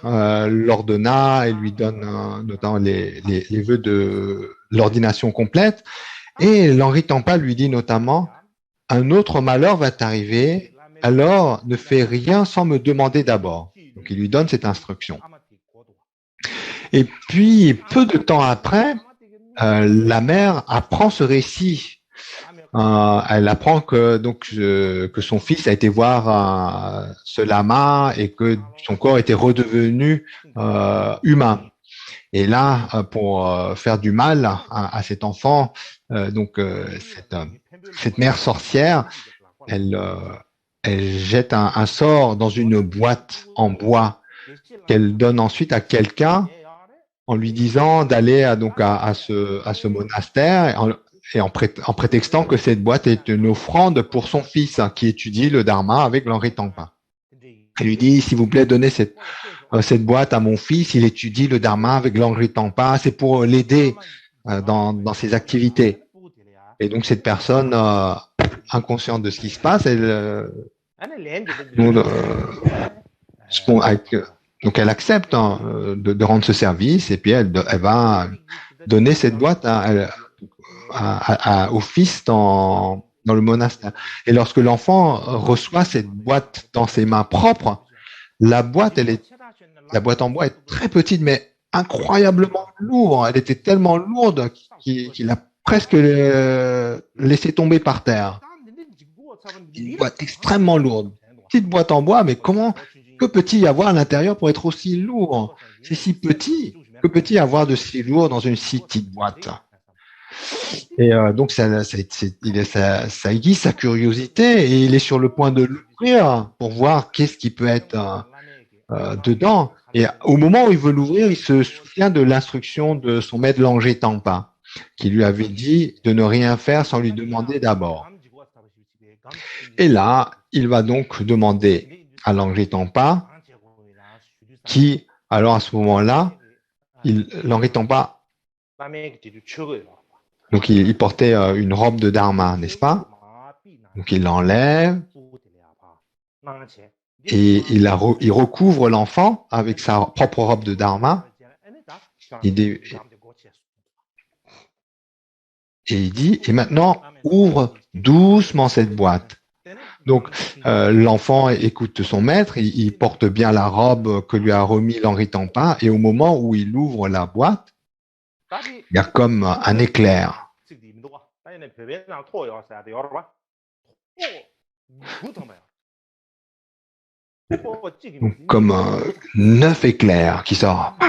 l'ordonna et lui donne notamment les vœux de l'ordination complète. Et Langri Tangpa lui dit notamment, un autre malheur va t'arriver, alors ne fais rien sans me demander d'abord. Donc il lui donne cette instruction. Et puis, peu de temps après, la mère apprend ce récit. Elle apprend que son fils a été voir ce lama et que son corps était redevenu humain. Et là, pour faire du mal à cet enfant, cette mère sorcière, elle jette un sort dans une boîte en bois qu'elle donne ensuite à quelqu'un en lui disant d'aller à ce monastère en prétextant que cette boîte est une offrande pour son fils qui étudie le Dharma avec Langri Tangpa. Elle lui dit, s'il vous plaît, donnez cette boîte à mon fils, il étudie le Dharma avec Langri Tangpa, c'est pour l'aider dans ses activités. Et donc cette personne, inconsciente de ce qui se passe, elle Donc elle accepte de rendre ce service et puis elle va donner cette boîte au fils dans le monastère. Et lorsque l'enfant reçoit cette boîte dans ses mains propres, la boîte en bois est très petite, mais incroyablement lourde. Elle était tellement lourde qu'il a presque laissé tomber par terre. Une boîte extrêmement lourde. Petite boîte en bois, mais que peut-il y avoir à l'intérieur pour être aussi lourd? C'est si petit. Que peut-il y avoir de si lourd dans une si petite boîte? Et donc, ça aiguise sa curiosité et il est sur le point de l'ouvrir pour voir qu'est-ce qui peut être dedans. Et au moment où il veut l'ouvrir, il se souvient de l'instruction de son maître Langé Tampa, qui lui avait dit de ne rien faire sans lui demander d'abord. Et là, il va donc demander à Langé Tampa, qui, alors à ce moment-là, Langé Tampa, donc il portait une robe de dharma, n'est-ce pas? Donc il l'enlève et il recouvre l'enfant avec sa propre robe de dharma. Et il dit, et maintenant, ouvre doucement cette boîte. Donc, l'enfant écoute son maître, il porte bien la robe que lui a remis Langé Tampa, et au moment où il ouvre la boîte, il y a comme un éclair. Donc, comme 9 éclairs qui sortent.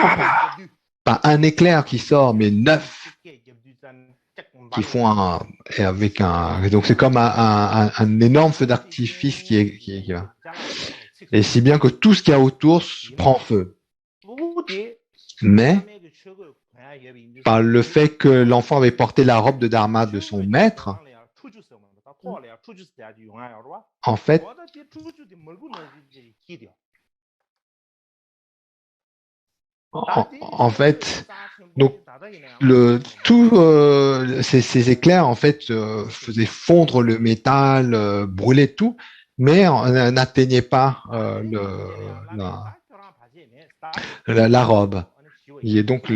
Pas un éclair qui sort, mais 9 qui font donc c'est comme un énorme feu d'artifice qui est et si bien que tout ce qu'il y a autour prend feu. Mais par le fait que l'enfant avait porté la robe de dharma de son maître, en fait, donc ces éclairs en fait faisaient fondre le métal, brûlaient tout, mais n'atteignaient pas la robe. Et donc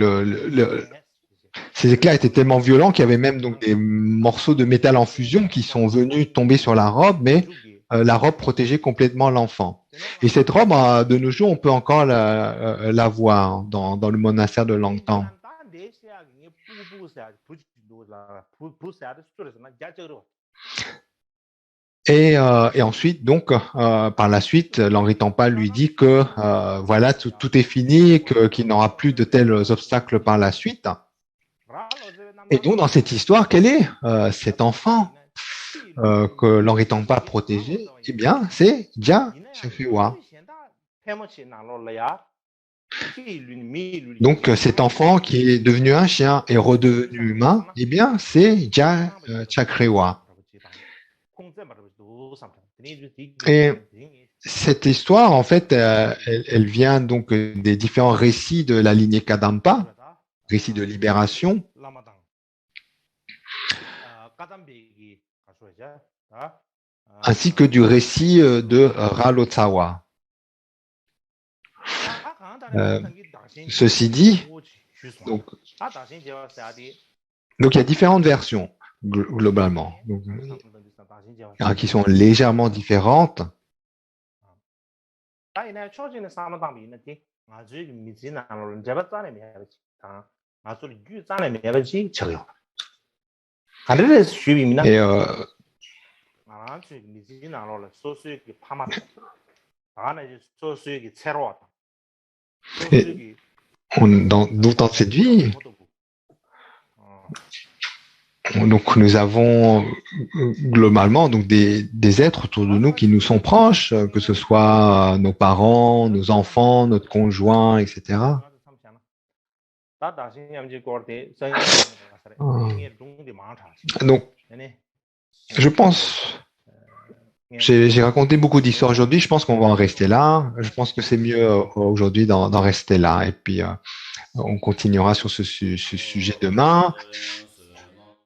ces éclairs étaient tellement violents qu'il y avait même donc des morceaux de métal en fusion qui sont venus tomber sur la robe, mais la robe protégeait complètement l'enfant. Et cette robe, de nos jours, on peut encore la voir dans le monastère de Langtang. Et ensuite, donc, par la suite, Langé Tampa lui dit que voilà, tout est fini, qu'il n'aura plus de tels obstacles par la suite. Et donc, dans cette histoire, quel est cet enfant que Langé Tampa protégeait? Eh bien, c'est Jia Chakriwa. Donc, cet enfant qui est devenu un chien et redevenu humain, eh bien, c'est Jia Chakriwa. Et cette histoire, en fait, elle vient donc des différents récits de la lignée Kadampa, récits de libération, ainsi que du récit de Ralotsawa. Ceci dit, donc il y a différentes versions globalement, donc, qui sont légèrement différentes. Et dans cette vie, donc nous avons globalement donc des êtres autour de nous qui nous sont proches, que ce soit nos parents, nos enfants, notre conjoint, etc. Donc, je pense, j'ai raconté beaucoup d'histoires aujourd'hui, je pense qu'on va en rester là. Je pense que c'est mieux aujourd'hui d'en rester là. Et puis, on continuera sur ce sujet demain.